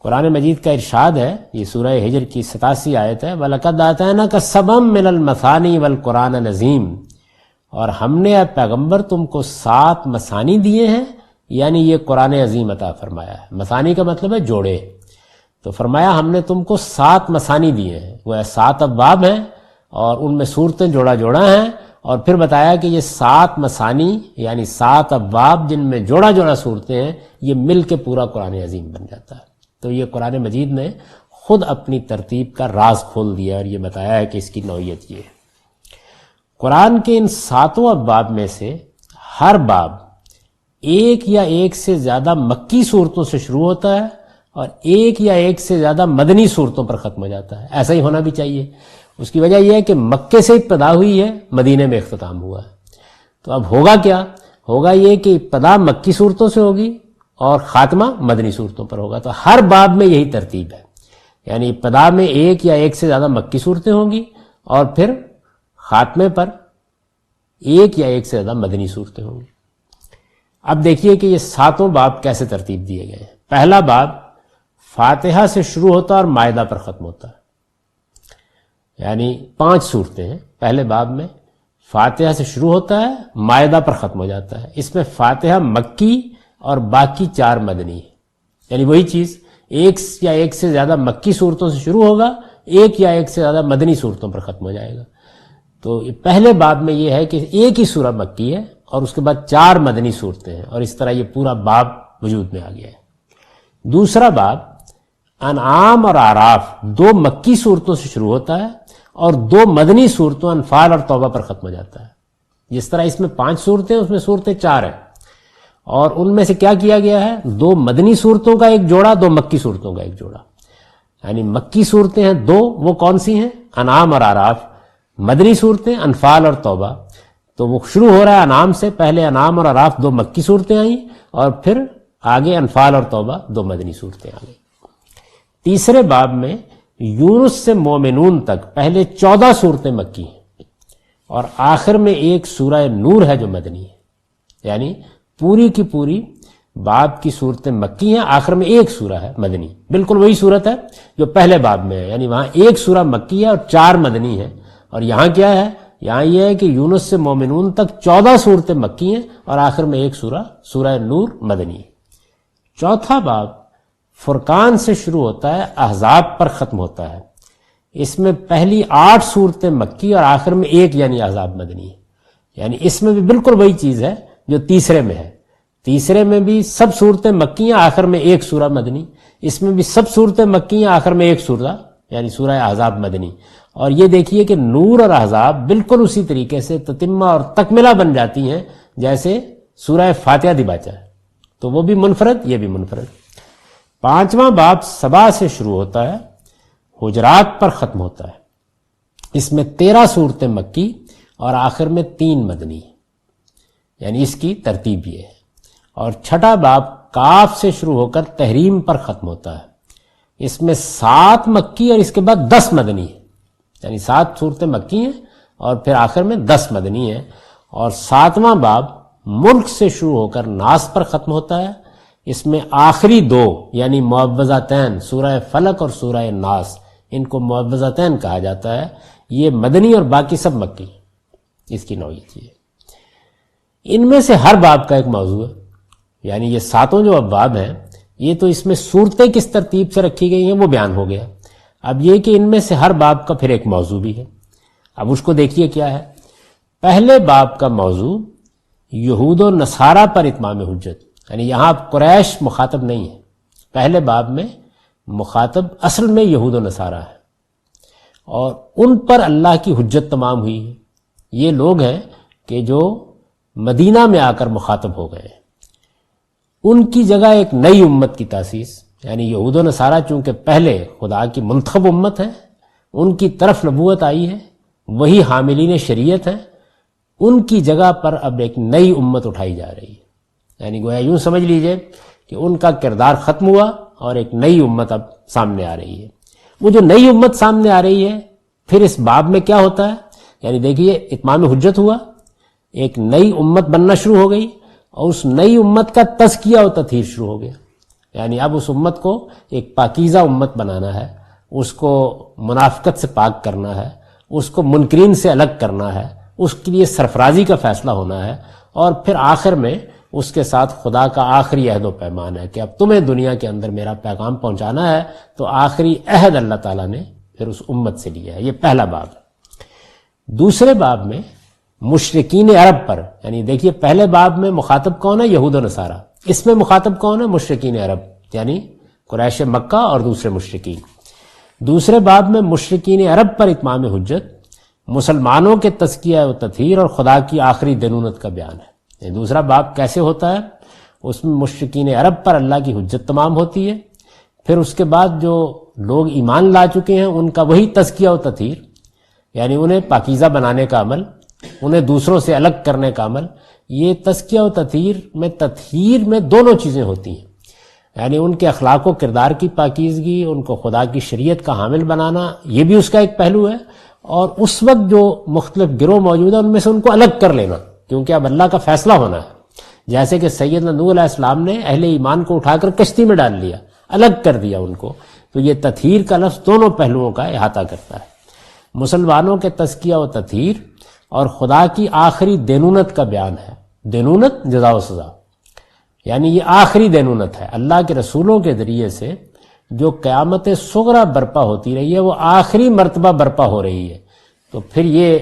قرآن مجید کا ارشاد ہے، یہ سورہ ہجر کی 87 آیت ہے، وَلَقَدْ آتَيْنَاكَ سَبْعًا مِّنَ الْمَثَانِي وَالْقُرْآنَ الْعَظِيمَ، اور ہم نے اے پیغمبر تم کو 7 مثانی دیے ہیں، یعنی یہ قرآن عظیم عطا فرمایا ہے. مثانی کا مطلب ہے جوڑے، تو فرمایا ہم نے تم کو 7 مثانی دیے ہیں، وہ 7 ابواب ہیں، اور ان میں صورتیں جوڑا جوڑا ہیں. اور پھر بتایا کہ یہ 7 مثانی یعنی 7 ابواب جن میں جوڑا جوڑا صورتیں ہیں، یہ مل کے پورا قرآن عظیم بن جاتا ہے. تو یہ قرآن مجید نے خود اپنی ترتیب کا راز کھول دیا اور یہ بتایا ہے کہ اس کی نوعیت یہ ہے. قرآن کے ان 7 ابواب میں سے ہر باب ایک یا ایک سے زیادہ مکی صورتوں سے شروع ہوتا ہے، اور ایک یا ایک سے زیادہ مدنی صورتوں پر ختم ہو جاتا ہے. ایسا ہی ہونا بھی چاہیے. اس کی وجہ یہ ہے کہ مکے سے ابتدا ہوئی ہے، مدینے میں اختتام ہوا ہے. تو اب ہوگا کیا، ہوگا یہ کہ ابتدا مکی صورتوں سے ہوگی اور خاتمہ مدنی صورتوں پر ہوگا. تو ہر باب میں یہی ترتیب ہے، یعنی ابتدا میں ایک یا ایک سے زیادہ مکی صورتیں ہوں گی، اور پھر خاتمے پر ایک یا ایک سے زیادہ مدنی صورتیں ہوں گی. اب دیکھیے کہ یہ 7 باب کیسے ترتیب دیے گئے ہیں۔ پہلا باب فاتحہ سے شروع ہوتا ہے اور مائدہ پر ختم ہوتا ہے، یعنی 5 صورتیں ہیں پہلے باب میں، فاتحہ سے شروع ہوتا ہے، مائدہ پر ختم ہو جاتا ہے۔ اس میں فاتحہ مکی اور باقی 4 مدنی ہے، یعنی وہی چیز ایک یا ایک سے زیادہ مکی صورتوں سے شروع ہوگا، ایک یا ایک سے زیادہ مدنی صورتوں پر ختم ہو جائے گا۔ تو پہلے باب میں یہ ہے کہ ایک ہی سورہ مکی ہے اور اس کے بعد 4 مدنی صورتیں ہیں، اور اس طرح یہ پورا باب وجود میں آ گیا ہے۔ دوسرا باب انعام اور اعراف 2 مکی صورتوں سے شروع ہوتا ہے اور 2 مدنی صورتوں انفال اور توبہ پر ختم ہو جاتا ہے۔ جس طرح اس میں 5 صورتیں، اس میں صورتیں 4 ہیں، اور ان میں سے کیا کیا گیا ہے، 2 مدنی صورتوں کا ایک جوڑا، 2 مکی صورتوں کا ایک جوڑا، یعنی مکی صورتیں ہیں 2، وہ کون سی ہیں، انعام اور اعراف، مدنی صورتیں انفال اور توبہ۔ تو وہ شروع ہو رہا ہے انعام سے، پہلے انعام اور اعراف 2 مکی صورتیں آئیں، اور پھر آگے انفال اور توبہ 2 مدنی صورتیں آ گئیں۔ تیسرے باب میں یونس سے مومنون تک پہلے 14 صورتیں مکی ہیں، اور آخر میں ایک سورہ نور ہے جو مدنی ہے، یعنی پوری کی پوری باب کی صورتیں مکی ہیں، آخر میں ایک سورہ ہے مدنی، بالکل وہی صورت ہے جو پہلے باب میں ہے، یعنی وہاں ایک سورہ مکی ہے اور 4 مدنی ہے، اور یہاں کیا ہے، یہاں یہ ہے کہ یونس سے مومنون تک 14 صورتیں مکی ہیں اور آخر میں ایک سورہ نور مدنی ہے۔ چوتھا باب فرقان سے شروع ہوتا ہے، احزاب پر ختم ہوتا ہے۔ اس میں پہلی 8 صورتیں مکی اور آخر میں ایک یعنی احزاب مدنی ہے، یعنی اس میں بھی بالکل وہی چیز ہے جو تیسرے میں ہے۔ تیسرے میں بھی سب صورتیں مکی ہیں، آخر میں ایک سورہ مدنی، اس میں بھی سب صورتیں مکی ہیں، آخر میں ایک سورہ یعنی سورہ احزاب مدنی۔ اور یہ دیکھیے کہ نور اور احزاب بالکل اسی طریقے سے تتمہ اور تکملہ بن جاتی ہیں جیسے سورہ فاتحہ دباچہ ہے، تو وہ بھی منفرد، یہ بھی منفرد۔ 5واں باب سبا سے شروع ہوتا ہے، حجرات پر ختم ہوتا ہے۔ اس میں 13 صورتیں مکی اور آخر میں 3 مدنی، یعنی اس کی ترتیب یہ ہے۔ اور 6واں باب کاف سے شروع ہو کر تحریم پر ختم ہوتا ہے۔ اس میں 7 مکی اور اس کے بعد 10 مدنی ہے، یعنی 7 صورتیں مکی ہیں اور پھر آخر میں 10 مدنی ہیں۔ اور 7واں باب ملک سے شروع ہو کر ناس پر ختم ہوتا ہے۔ اس میں آخری 2 یعنی معوذتین، سورہ فلق اور سورہ ناس، ان کو معوذتین کہا جاتا ہے، یہ مدنی اور باقی سب مکی، اس کی نوعیت یہ ہے۔ ان میں سے ہر باب کا ایک موضوع ہے، یعنی یہ 7 جو ابواب ہیں، یہ تو اس میں صورتیں کس ترتیب سے رکھی گئی ہیں وہ بیان ہو گیا۔ اب یہ کہ ان میں سے ہر باب کا پھر ایک موضوع بھی ہے، اب اس کو دیکھیے کیا ہے۔ پہلے باب کا موضوع یہود و نصارہ پر اتمام حجت، یعنی یہاں قریش مخاطب نہیں ہے، پہلے باب میں مخاطب اصل میں یہود و نصارہ ہے، اور ان پر اللہ کی حجت تمام ہوئی ہے۔ یہ لوگ ہیں کہ جو مدینہ میں آ کر مخاطب ہو گئے ہیں، ان کی جگہ ایک نئی امت کی تاسیس، یعنی یہود و نصارہ چونکہ پہلے خدا کی منتخب امت ہے، ان کی طرف نبوت آئی ہے، وہی حاملین شریعت ہیں، ان کی جگہ پر اب ایک نئی امت اٹھائی جا رہی ہے، یعنی گویا یوں سمجھ لیجئے کہ ان کا کردار ختم ہوا اور ایک نئی امت اب سامنے آ رہی ہے۔ وہ جو نئی امت سامنے آ رہی ہے، پھر اس باب میں کیا ہوتا ہے، یعنی دیکھیے اتمام حجت ہوا، ایک نئی امت بننا شروع ہو گئی، اور اس نئی امت کا تزکیہ و تطہیر شروع ہو گیا، یعنی اب اس امت کو ایک پاکیزہ امت بنانا ہے، اس کو منافقت سے پاک کرنا ہے، اس کو منکرین سے الگ کرنا ہے، اس کے لیے سرفرازی کا فیصلہ ہونا ہے، اور پھر آخر میں اس کے ساتھ خدا کا آخری عہد و پیمان ہے کہ اب تمہیں دنیا کے اندر میرا پیغام پہنچانا ہے، تو آخری عہد اللہ تعالیٰ نے پھر اس امت سے لیا ہے۔ یہ پہلا باب ہے۔ دوسرے باب میں مشرکین عرب پر، یعنی دیکھیے پہلے باب میں مخاطب کون ہے، یہود و نصارہ، اس میں مخاطب کون ہے، مشرکین عرب، یعنی قریش مکہ اور دوسرے مشرکین۔ دوسرے باب میں مشرکین عرب پر اتمام حجت، مسلمانوں کے تزکیہ و تطہیر اور خدا کی آخری دینونت کا بیان ہے۔ یعنی دوسرا باب کیسے ہوتا ہے، اس میں مشرکین عرب پر اللہ کی حجت تمام ہوتی ہے، پھر اس کے بعد جو لوگ ایمان لا چکے ہیں ان کا وہی تزکیہ و تطہیر، یعنی انہیں پاکیزہ بنانے کا عمل، انہیں دوسروں سے الگ کرنے کا عمل۔ یہ تزکیہ و تطہیر میں دونوں چیزیں ہوتی ہیں، یعنی ان کے اخلاق و کردار کی پاکیزگی، ان کو خدا کی شریعت کا حامل بنانا، یہ بھی اس کا ایک پہلو ہے، اور اس وقت جو مختلف گروہ موجود ہیں ان میں سے ان کو الگ کر لینا، کیونکہ اب اللہ کا فیصلہ ہونا ہے۔ جیسے کہ سیدنا نوح علیہ السلام نے اہل ایمان کو اٹھا کر کشتی میں ڈال لیا، الگ کر دیا ان کو، تو یہ تطہیر کا لفظ دونوں پہلوؤں کا احاطہ کرتا ہے، مسلمانوں کے تزکیہ و تطہیر اور خدا کی آخری دینونت کا بیان ہے۔ دینونت جزا و سزا، یعنی یہ آخری دینونت ہے، اللہ کے رسولوں کے ذریعے سے جو قیامت صغریٰ برپا ہوتی رہی ہے وہ آخری مرتبہ برپا ہو رہی ہے، تو پھر یہ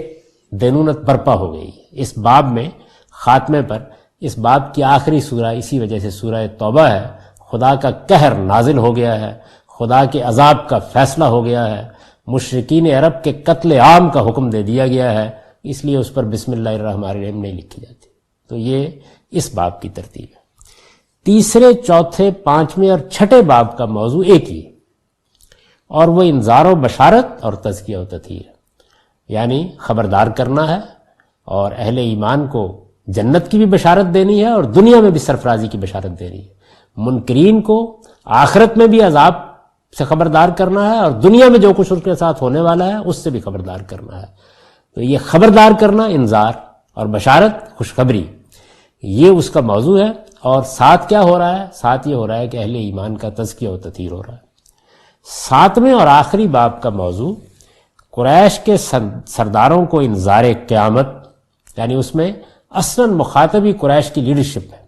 دینونت برپا ہو گئی ہے۔ اس باب میں خاتمے پر اس باب کی آخری سورہ اسی وجہ سے سورہ توبہ ہے، خدا کا قہر نازل ہو گیا ہے، خدا کے عذاب کا فیصلہ ہو گیا ہے، مشرکین عرب کے قتل عام کا حکم دے دیا گیا ہے، اس لیے اس پر بسم اللہ الرحمن الرحیم نہیں لکھی جاتی۔ تو یہ اس باب کی ترتیب ہے۔ تیسرے، چوتھے، پانچویں اور چھٹے باب کا موضوع ایک ہی ہے، اور وہ انذار و بشارت اور تزکیہ و تطہیر ہے، یعنی خبردار کرنا ہے اور اہل ایمان کو جنت کی بھی بشارت دینی ہے اور دنیا میں بھی سرفرازی کی بشارت دینی ہے، منکرین کو آخرت میں بھی عذاب سے خبردار کرنا ہے اور دنیا میں جو کچھ اس کے ساتھ ہونے والا ہے اس سے بھی خبردار کرنا ہے۔ تو یہ خبردار کرنا، انذار، اور بشارت، خوشخبری، یہ اس کا موضوع ہے۔ اور ساتھ کیا ہو رہا ہے؟ ساتھ یہ ہو رہا ہے کہ اہل ایمان کا تزکیہ و تطہیر ہو رہا ہے۔ ساتویں اور آخری باب کا موضوع قریش کے سرداروں کو انذار قیامت، یعنی اس میں اصلاً مخاطبی قریش کی لیڈرشپ ہے،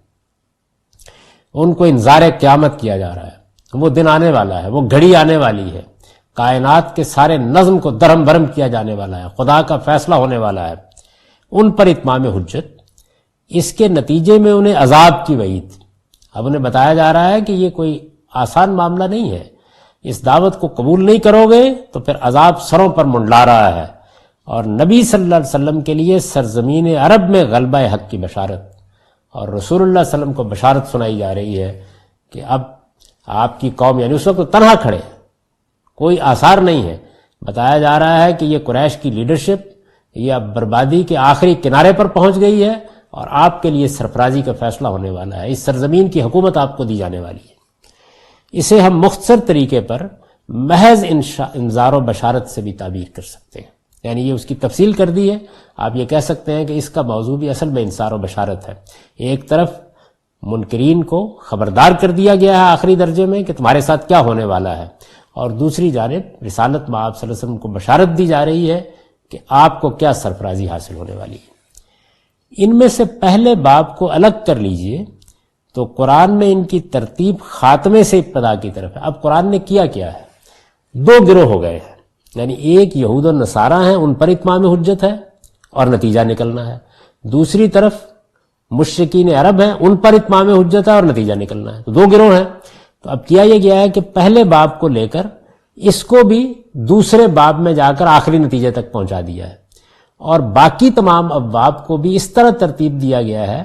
ان کو انذار قیامت کیا جا رہا ہے، وہ دن آنے والا ہے، وہ گھڑی آنے والی ہے، کائنات کے سارے نظم کو درہم برہم کیا جانے والا ہے، خدا کا فیصلہ ہونے والا ہے، ان پر اتمام حجت، اس کے نتیجے میں انہیں عذاب کی وعید۔ اب انہیں بتایا جا رہا ہے کہ یہ کوئی آسان معاملہ نہیں ہے، اس دعوت کو قبول نہیں کرو گے تو پھر عذاب سروں پر منڈلا رہا ہے، اور نبی صلی اللہ علیہ وسلم کے لیے سرزمین عرب میں غلبہ حق کی بشارت، اور رسول اللہ صلی اللہ علیہ وسلم کو بشارت سنائی جا رہی ہے کہ اب آپ کی قوم، یعنی اس وقت تنہا کھڑے، کوئی آثار نہیں ہے، بتایا جا رہا ہے کہ یہ قریش کی لیڈرشپ یہ اب بربادی کے آخری کنارے پر پہنچ گئی ہے اور آپ کے لیے سرفرازی کا فیصلہ ہونے والا ہے، اس سرزمین کی حکومت آپ کو دی جانے والی ہے۔ اسے ہم مختصر طریقے پر محض انذار و بشارت سے بھی تعبیر کر سکتے ہیں، یعنی یہ اس کی تفصیل کر دی ہے۔ آپ یہ کہہ سکتے ہیں کہ اس کا موضوع بھی اصل میں انذار و بشارت ہے۔ ایک طرف منکرین کو خبردار کر دیا گیا ہے آخری درجے میں کہ تمہارے ساتھ کیا ہونے والا ہے، اور دوسری جانب رسالت میں آپ صلی اللہ علیہ وسلم کو بشارت دی جا رہی ہے کہ آپ کو کیا سرفرازی حاصل ہونے والی ہے۔ ان میں سے پہلے باب کو الگ کر لیجئے تو قرآن میں ان کی ترتیب خاتمے سے ابتدا کی طرف ہے۔ اب قرآن نے کیا ہے؟ دو گروہ ہو گئے ہیں، یعنی ایک یہود و نصارہ ہیں، ان پر اتمام حجت ہے اور نتیجہ نکلنا ہے، دوسری طرف مشرکین عرب ہیں، ان پر اتمام حجت ہے اور نتیجہ نکلنا ہے، تو دو گروہ ہیں۔ تو اب کیا یہ گیا ہے کہ پہلے باب کو لے کر اس کو بھی دوسرے باب میں جا کر آخری نتیجے تک پہنچا دیا ہے، اور باقی تمام ابواب کو بھی اس طرح ترتیب دیا گیا ہے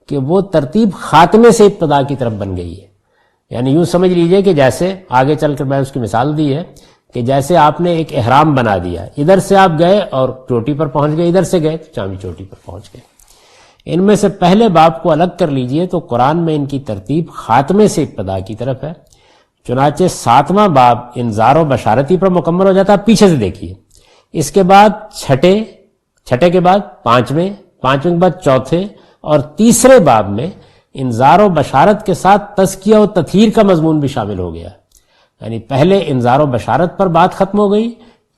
کہ وہ ترتیب خاتمے سے ابتدا کی طرف بن گئی ہے۔ یعنی یوں سمجھ لیجئے کہ جیسے آگے چل کر میں اس کی مثال دی ہے کہ جیسے آپ نے ایک احرام بنا دیا، ادھر سے آپ گئے اور چوٹی پر پہنچ گئے، ادھر سے گئے تو چاندی چوٹی پر پہنچ گئے۔ ان میں سے پہلے باب کو الگ کر لیجئے تو قرآن میں ان کی ترتیب خاتمے سے ابتدا کی طرف ہے، چنانچہ ساتواں باب انذار و بشارتی پر مکمل ہو جاتا ہے۔ پیچھے سے دیکھیے، اس کے بعد چھٹے کے بعد پانچویں کے بعد چوتھے اور تیسرے باب میں انذار و بشارت کے ساتھ تزکیہ و تطہیر کا مضمون بھی شامل ہو گیا، یعنی پہلے انذار و بشارت پر بات ختم ہو گئی،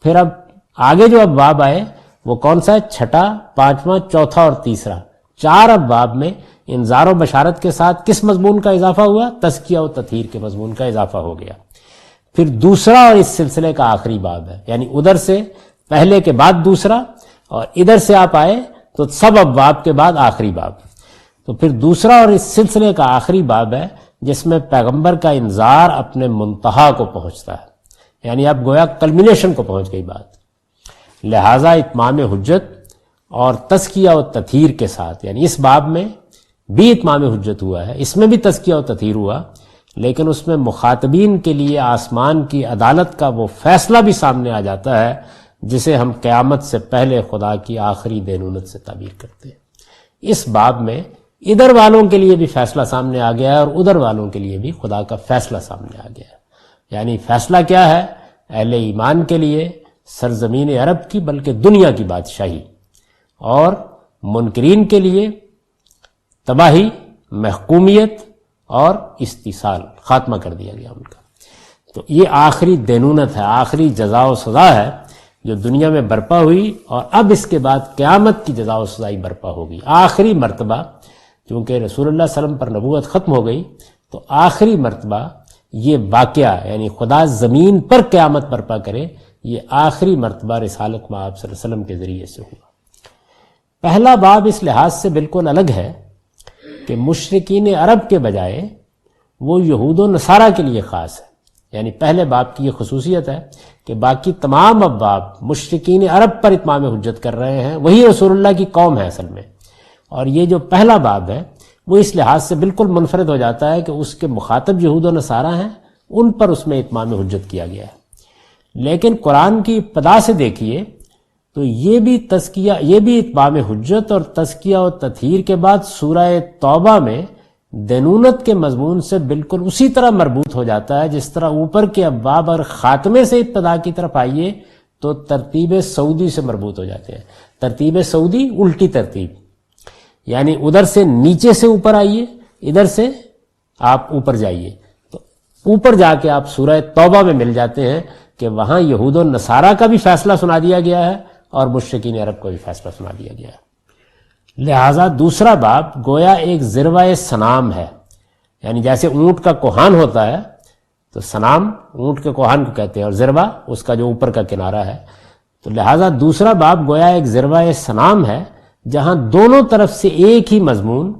پھر اب آگے جو اب باب آئے وہ کون سا ہے؟ چھٹا، پانچواں، چوتھا اور تیسرا، چار اب باب میں انذار و بشارت کے ساتھ کس مضمون کا اضافہ ہوا؟ تزکیہ و تطہیر کے مضمون کا اضافہ ہو گیا۔ پھر دوسرا اور اس سلسلے کا آخری باب ہے، یعنی ادھر سے پہلے کے بعد دوسرا اور ادھر سے آپ آئے تو سب ابواب کے بعد آخری باب، تو پھر دوسرا اور اس سلسلے کا آخری باب ہے جس میں پیغمبر کا انذار اپنے منتہا کو پہنچتا ہے، یعنی اب گویا کلمینیشن کو پہنچ گئی بات، لہذا اتمام حجت اور تزکیہ و تطہیر کے ساتھ، یعنی اس باب میں بھی اتمام حجت ہوا ہے، اس میں بھی تزکیہ و تطہیر ہوا، لیکن اس میں مخاطبین کے لیے آسمان کی عدالت کا وہ فیصلہ بھی سامنے آ جاتا ہے جسے ہم قیامت سے پہلے خدا کی آخری دینونت سے تعبیر کرتے ہیں۔ اس باب میں ادھر والوں کے لیے بھی فیصلہ سامنے آ گیا ہے اور ادھر والوں کے لیے بھی خدا کا فیصلہ سامنے آ گیا ہے۔ یعنی فیصلہ کیا ہے؟ اہل ایمان کے لیے سرزمین عرب کی بلکہ دنیا کی بادشاہی، اور منکرین کے لیے تباہی، محکومیت اور استیصال، خاتمہ کر دیا گیا ان کا۔ تو یہ آخری دینونت ہے، آخری جزا و سزا ہے جو دنیا میں برپا ہوئی، اور اب اس کے بعد قیامت کی جزا و سزائی برپا ہوگی۔ آخری مرتبہ، چونکہ رسول اللہ صلی اللہ علیہ وسلم پر نبوت ختم ہو گئی، تو آخری مرتبہ یہ واقعہ، یعنی خدا زمین پر قیامت برپا کرے، یہ آخری مرتبہ رسالت مآب صلی اللہ علیہ وسلم کے ذریعے سے ہوا۔ پہلا باب اس لحاظ سے بالکل الگ ہے کہ مشرکین عرب کے بجائے وہ یہود و نصارہ کے لیے خاص ہے۔ یعنی پہلے باب کی یہ خصوصیت ہے کہ باقی تمام ابواب مشرکین عرب پر اتمام حجت کر رہے ہیں، وہی رسول اللہ کی قوم ہے اصل میں، اور یہ جو پہلا باب ہے وہ اس لحاظ سے بالکل منفرد ہو جاتا ہے کہ اس کے مخاطب یہود و نصارہ ہیں، ان پر اس میں اتمام حجت کیا گیا ہے۔ لیکن قرآن کی ابتدا سے دیکھیے تو یہ بھی تزکیہ، یہ بھی اتمام حجت اور تزکیہ و تطہیر کے بعد سورہ توبہ میں دینونت کے مضمون سے بالکل اسی طرح مربوط ہو جاتا ہے جس طرح اوپر کے ابواب اور خاتمے سے ابتدا کی طرف آئیے تو ترتیب سعودی سے مربوط ہو جاتے ہیں۔ ترتیب سعودی الٹی ترتیب، یعنی ادھر سے نیچے سے اوپر آئیے، ادھر سے آپ اوپر جائیے، تو اوپر جا کے آپ سورہ توبہ میں مل جاتے ہیں کہ وہاں یہود و نصارہ کا بھی فیصلہ سنا دیا گیا ہے اور مشرکین عرب کو بھی فیصلہ سنا دیا گیا ہے۔ لہٰذا دوسرا باب گویا ایک ذروہ سنام ہے، یعنی جیسے اونٹ کا کوہان ہوتا ہے تو سنام اونٹ کے کوہان کو کہتے ہیں، اور ذروہ اس کا جو اوپر کا کنارہ ہے، تو لہٰذا دوسرا باب گویا ایک ذروہ سنام ہے جہاں دونوں طرف سے ایک ہی مضمون،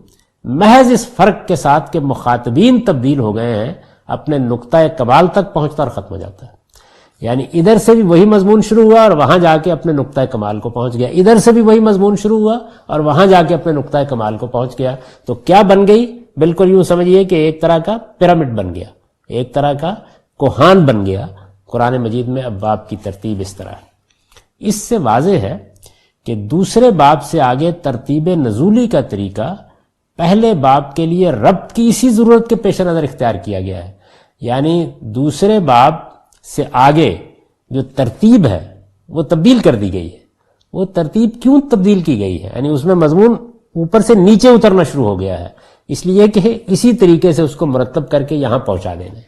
محض اس فرق کے ساتھ کہ مخاطبین تبدیل ہو گئے ہیں، اپنے نقطہ کمال تک پہنچتا اور ختم ہو جاتا ہے۔ یعنی ادھر سے بھی وہی مضمون شروع ہوا اور وہاں جا کے اپنے نقطہ کمال کو پہنچ گیا، ادھر سے بھی وہی مضمون شروع ہوا اور وہاں جا کے اپنے نقطہ کمال کو پہنچ گیا۔ تو کیا بن گئی؟ بالکل یوں سمجھیے کہ ایک طرح کا پیرامڈ بن گیا، ایک طرح کا کوہان بن گیا۔ قرآن مجید میں ابواب کی ترتیب اس طرح ہے۔ اس سے واضح ہے کہ دوسرے باب سے آگے ترتیب نزولی کا طریقہ پہلے باب کے لیے ربط کی اسی ضرورت کے پیش نظر اختیار کیا گیا ہے۔ یعنی دوسرے باب سے آگے جو ترتیب ہے وہ تبدیل کر دی گئی ہے۔ وہ ترتیب کیوں تبدیل کی گئی ہے؟ یعنی اس میں مضمون اوپر سے نیچے اترنا شروع ہو گیا ہے، اس لیے کہ اسی طریقے سے اس کو مرتب کر کے یہاں پہنچا دینا۔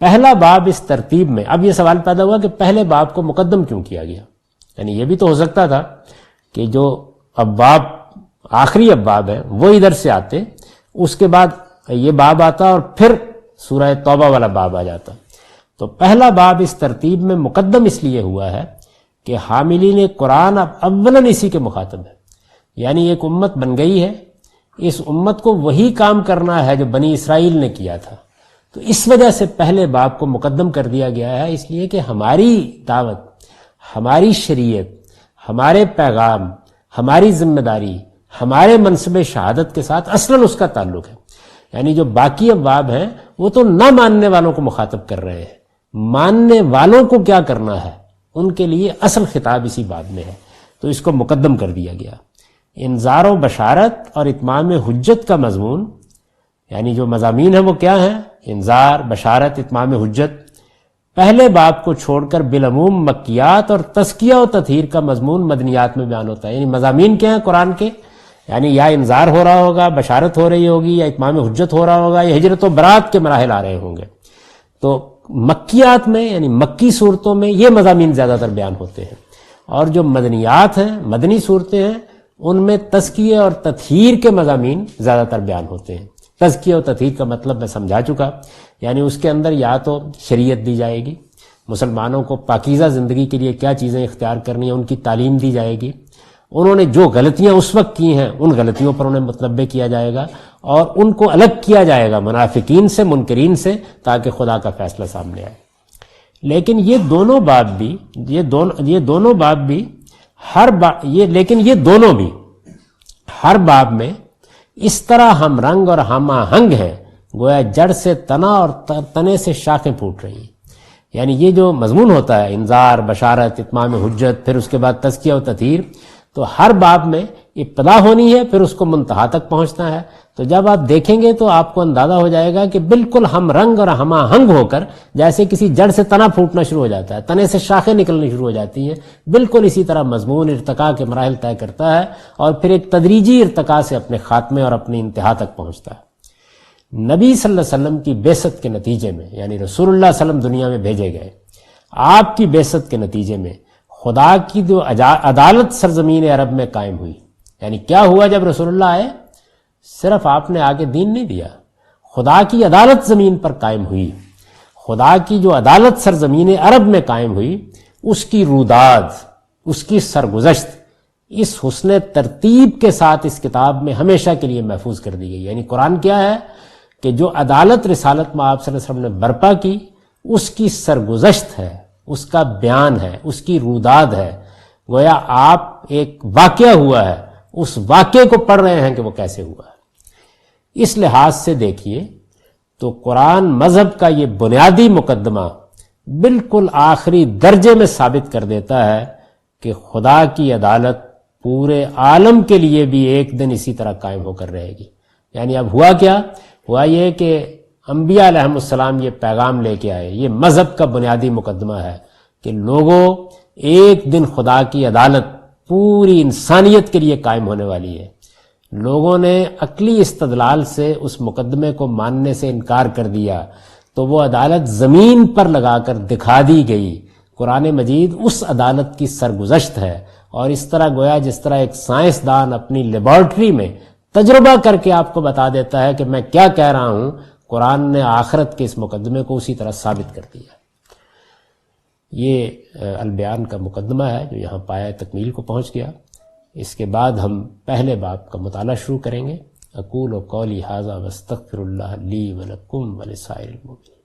پہلا باب اس ترتیب میں، اب یہ سوال پیدا ہوا کہ پہلے باب کو مقدم کیوں کیا گیا؟ یعنی یہ بھی تو ہو سکتا تھا کہ جو ابواب آخری ابواب ہیں وہ ادھر سے آتے، اس کے بعد یہ باب آتا اور پھر سورہ توبہ والا باب آ جاتا۔ تو پہلا باب اس ترتیب میں مقدم اس لیے ہوا ہے کہ حاملین قرآن اب اولاً اسی کے مخاطب ہے، یعنی ایک امت بن گئی ہے، اس امت کو وہی کام کرنا ہے جو بنی اسرائیل نے کیا تھا، تو اس وجہ سے پہلے باب کو مقدم کر دیا گیا ہے، اس لیے کہ ہماری دعوت، ہماری شریعت، ہمارے پیغام، ہماری ذمہ داری، ہمارے منصب شہادت کے ساتھ اصلاً اس کا تعلق ہے۔ یعنی جو باقی ابواب ہیں وہ تو نہ ماننے والوں کو مخاطب کر رہے ہیں، ماننے والوں کو کیا کرنا ہے ان کے لیے اصل خطاب اسی باب میں ہے، تو اس کو مقدم کر دیا گیا۔ انذار و بشارت اور اتمام حجت کا مضمون، یعنی جو مضامین ہیں وہ کیا ہیں؟ انذار، بشارت، اتمام حجت۔ پہلے باب کو چھوڑ کر بالعموم مکیات اور تزکیہ و تطہیر کا مضمون مدنیات میں بیان ہوتا ہے۔ یعنی مضامین کیا ہیں قرآن کے؟ یعنی یا انذار ہو رہا ہوگا، بشارت ہو رہی ہوگی، یا اتمام حجت ہو رہا ہوگا، یا ہجرت و برات کے مراحل آ رہے ہوں گے۔ تو مکیات میں یعنی مکی صورتوں میں یہ مضامین زیادہ تر بیان ہوتے ہیں، اور جو مدنیات ہیں، مدنی صورتیں ہیں، ان میں تزکیہ اور تطہیر کے مضامین زیادہ تر بیان ہوتے ہیں۔ تزکیہ و تطہیر کا مطلب میں سمجھا چکا، یعنی اس کے اندر یا تو شریعت دی جائے گی، مسلمانوں کو پاکیزہ زندگی کے لیے کیا چیزیں اختیار کرنی ہیں ان کی تعلیم دی جائے گی، انہوں نے جو غلطیاں اس وقت کی ہیں ان غلطیوں پر انہیں متنبہ کیا جائے گا، اور ان کو الگ کیا جائے گا منافقین سے، منکرین سے، تاکہ خدا کا فیصلہ سامنے آئے۔ لیکن یہ دونوں باب بھی ہر باب میں اس طرح ہم رنگ اور ہم آہنگ ہیں گویا جڑ سے تنا اور تنے سے شاخیں پھوٹ رہی ہیں۔ یعنی یہ جو مضمون ہوتا ہے انذار، بشارت، اتمام حجت، پھر اس کے بعد تزکیہ و تطہیر، تو ہر باب میں ابتدا ہونی ہے، پھر اس کو منتہا تک پہنچنا ہے۔ تو جب آپ دیکھیں گے تو آپ کو اندازہ ہو جائے گا کہ بالکل ہم رنگ اور ہم آہنگ ہو کر، جیسے کسی جڑ سے تنا پھوٹنا شروع ہو جاتا ہے، تنے سے شاخیں نکلنی شروع ہو جاتی ہیں، بالکل اسی طرح مضمون ارتقاء کے مراحل طے کرتا ہے اور پھر ایک تدریجی ارتقاء سے اپنے خاتمے اور اپنی انتہا تک پہنچتا ہے۔ نبی صلی اللہ علیہ وسلم کی بعثت کے نتیجے میں، یعنی رسول اللہ صلی اللہ علیہ وسلم دنیا میں بھیجے گئے، آپ کی بعثت کے نتیجے میں خدا کی جو عدالت سرزمین عرب میں قائم ہوئی۔ یعنی کیا ہوا جب رسول اللہ آئے؟ صرف آپ نے آگے دین نہیں دیا، خدا کی عدالت زمین پر قائم ہوئی۔ خدا کی جو عدالت سرزمین عرب میں قائم ہوئی، اس کی روداد، اس کی سرگزشت اس حسن ترتیب کے ساتھ اس کتاب میں ہمیشہ کے لیے محفوظ کر دی گئی۔ یعنی قرآن کیا ہے کہ جو عدالت رسالت میں آپ صلی اللہ علیہ وسلم نے برپا کی، اس کی سرگزشت ہے، اس کا بیان ہے، اس کی روداد ہے۔ گویا آپ ایک واقعہ ہوا ہے، اس واقعے کو پڑھ رہے ہیں کہ وہ کیسے ہوا ہے۔ اس لحاظ سے دیکھیے تو قرآن مذہب کا یہ بنیادی مقدمہ بالکل آخری درجے میں ثابت کر دیتا ہے کہ خدا کی عدالت پورے عالم کے لیے بھی ایک دن اسی طرح قائم ہو کر رہے گی۔ یعنی اب ہوا کیا؟ ہوا یہ کہ انبیاء علیہ السلام یہ پیغام لے کے آئے، یہ مذہب کا بنیادی مقدمہ ہے کہ لوگوں، ایک دن خدا کی عدالت پوری انسانیت کے لیے قائم ہونے والی ہے۔ لوگوں نے عقلی استدلال سے اس مقدمے کو ماننے سے انکار کر دیا تو وہ عدالت زمین پر لگا کر دکھا دی گئی۔ قرآن مجید اس عدالت کی سرگزشت ہے، اور اس طرح گویا جس طرح ایک سائنسدان اپنی لیبارٹری میں تجربہ کر کے آپ کو بتا دیتا ہے کہ میں کیا کہہ رہا ہوں، قرآن نے آخرت کے اس مقدمے کو اسی طرح ثابت کر دیا۔ یہ البیان کا مقدمہ ہے جو یہاں پایہ تکمیل کو پہنچ گیا۔ اس کے بعد ہم پہلے باب کا مطالعہ شروع کریں گے۔ اقول قولی ھذا واستغفر اللہ لی ولکم ولسائر المؤمنین۔